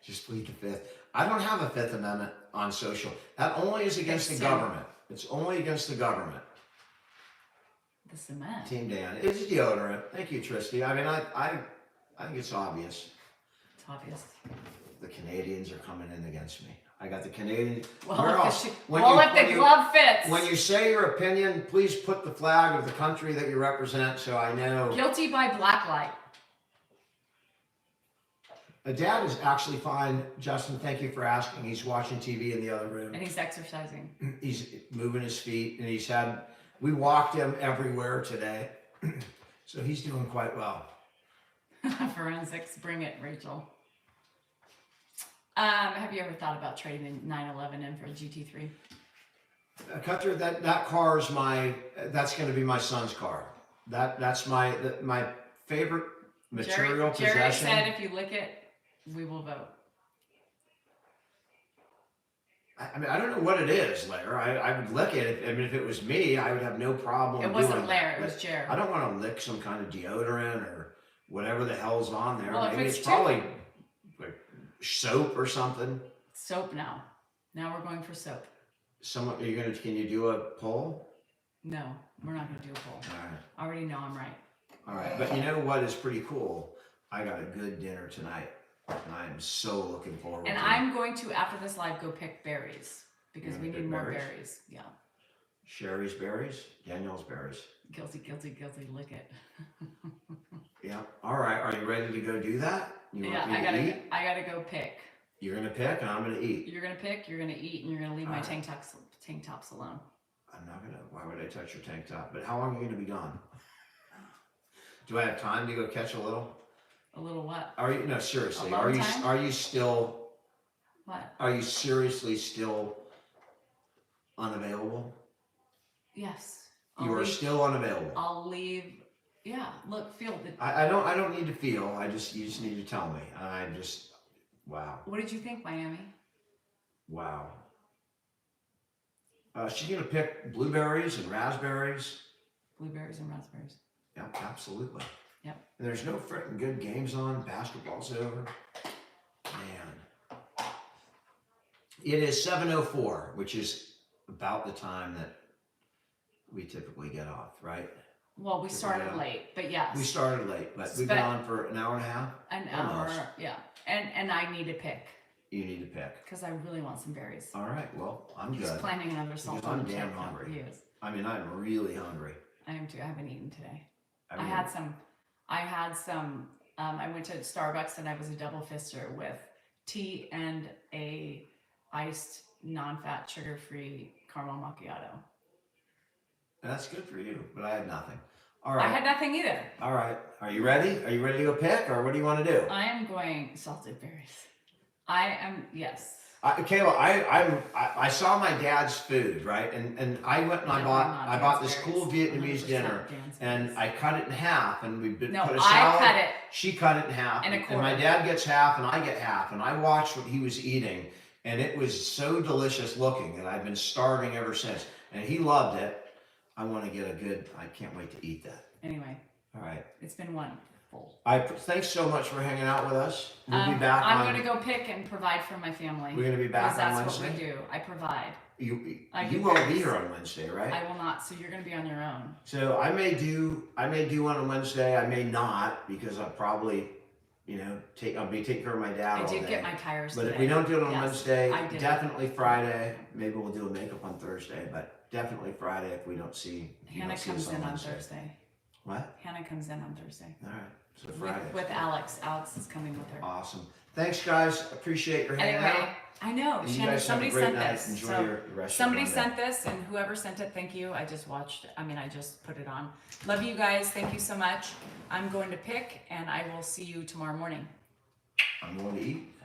Just plead the fifth. I don't have a Fifth Amendment on social. That only is against the government. It's only against the government. The cement. Team Dan. It's deodorant. Thank you, Tristy. I mean, I think it's obvious. It's obvious. The Canadians are coming in against me. I got the Canadian. Well, Where if else? the glove fits. When you say your opinion, please put the flag of the country that you represent so I know. Guilty by blacklight. Dad is actually fine. Justin, thank you for asking. He's watching TV in the other room. And he's exercising. He's moving his feet, and we walked him everywhere today. So he's doing quite well. Forensics, bring it, Rachel. Have you ever thought about trading the 911 in for a GT3? Cutter, that car is that's going to be my son's car. That's my favorite material possession. Jerry said if you lick it, we will vote. I mean, I don't know what it is, Lair. I would lick it. I mean, if it was me, I would have no problem It wasn't Lair, it was Jerry. I don't want to lick some kind of deodorant or whatever the hell's on there. Well, maybe it's probably like soap or something. Soap now. Now we're going for soap. Can you do a poll? No, we're not going to do a poll. All right. I already know I'm right. All right. But you know what is pretty cool? I got a good dinner tonight. And I'm so looking forward to it. And I'm going to, after this live, go pick berries. Because we need more berries. Yeah. Sherry's berries? Danielle's berries. Guilty, guilty, guilty. Lick it. Yeah. All right. Are you ready to go do that? I gotta go pick. You're gonna pick, and I'm gonna eat. You're gonna pick. You're gonna eat, and you're gonna leave my tank tops alone. I'm not gonna. Why would I touch your tank top? But how long are you gonna be gone? Do I have time to go catch a little? A little what? No, seriously. Alone time? Are you still? What? Are you seriously still unavailable? Yes. You are still unavailable. I'll leave. Yeah. Look, feel the. I don't need to feel. You just need to tell me. Wow. What did you think, Miami? Wow. She's gonna pick blueberries and raspberries. Blueberries and raspberries. Yeah, absolutely. Yep. And there's no freaking good games on. Basketball's over. Man. It is 7:04, which is about the time that we typically get off, right? Well, we started late, but yes. We started late, but we've been on for an hour and a half. An hour, yeah. And I need to pick. You need to pick. Because I really want some berries. All right, well, I'm good. He's planning another salt. I'm damn hungry. He is. I mean, I'm really hungry. I am too. I haven't eaten today. I had some. I went to Starbucks and I was a double fister with tea and a iced, non-fat, sugar-free caramel macchiato. That's good for you, but I had nothing. All right. I had nothing either. All right. Are you ready? Are you ready to go pick, or what do you want to do? I am going salted berries. I am, yes. Kayla, I saw my dad's food, right? And I went and I bought this cool Vietnamese dinner, and I cut it in half, and we put a salad. I cut it. She cut it in half, and my dad gets half, and I get half, and I watched what he was eating, and it was so delicious looking that I've been starving ever since, and he loved it. I want to get I can't wait to eat that. Anyway. All right. It's been wonderful. Thanks so much for hanging out with us. We'll be back. I'm going to go pick and provide for my family. We're going to be back on Wednesday. That's what we do. I provide. You won't be here on Wednesday, right? I will not. So you're going to be on your own. So I may do one on Wednesday. I may not, because I'll probably, I'll be taking care of my dad. I did get my tires But today. if we don't do it on Wednesday, definitely Friday. Maybe we'll do a makeup on Thursday, but definitely Friday if we don't see. Hannah comes in on Thursday. What? Hannah comes in on Thursday. All right. So Friday. With Alex. Alex is coming with her. Awesome. Thanks, guys. Appreciate your hanging out. I know. And Shannon, somebody sent this. Enjoy your rest somebody of your sent this, and whoever sent it, thank you. I just put it on. Love you guys. Thank you so much. I'm going to pick, and I will see you tomorrow morning. I'm going to eat.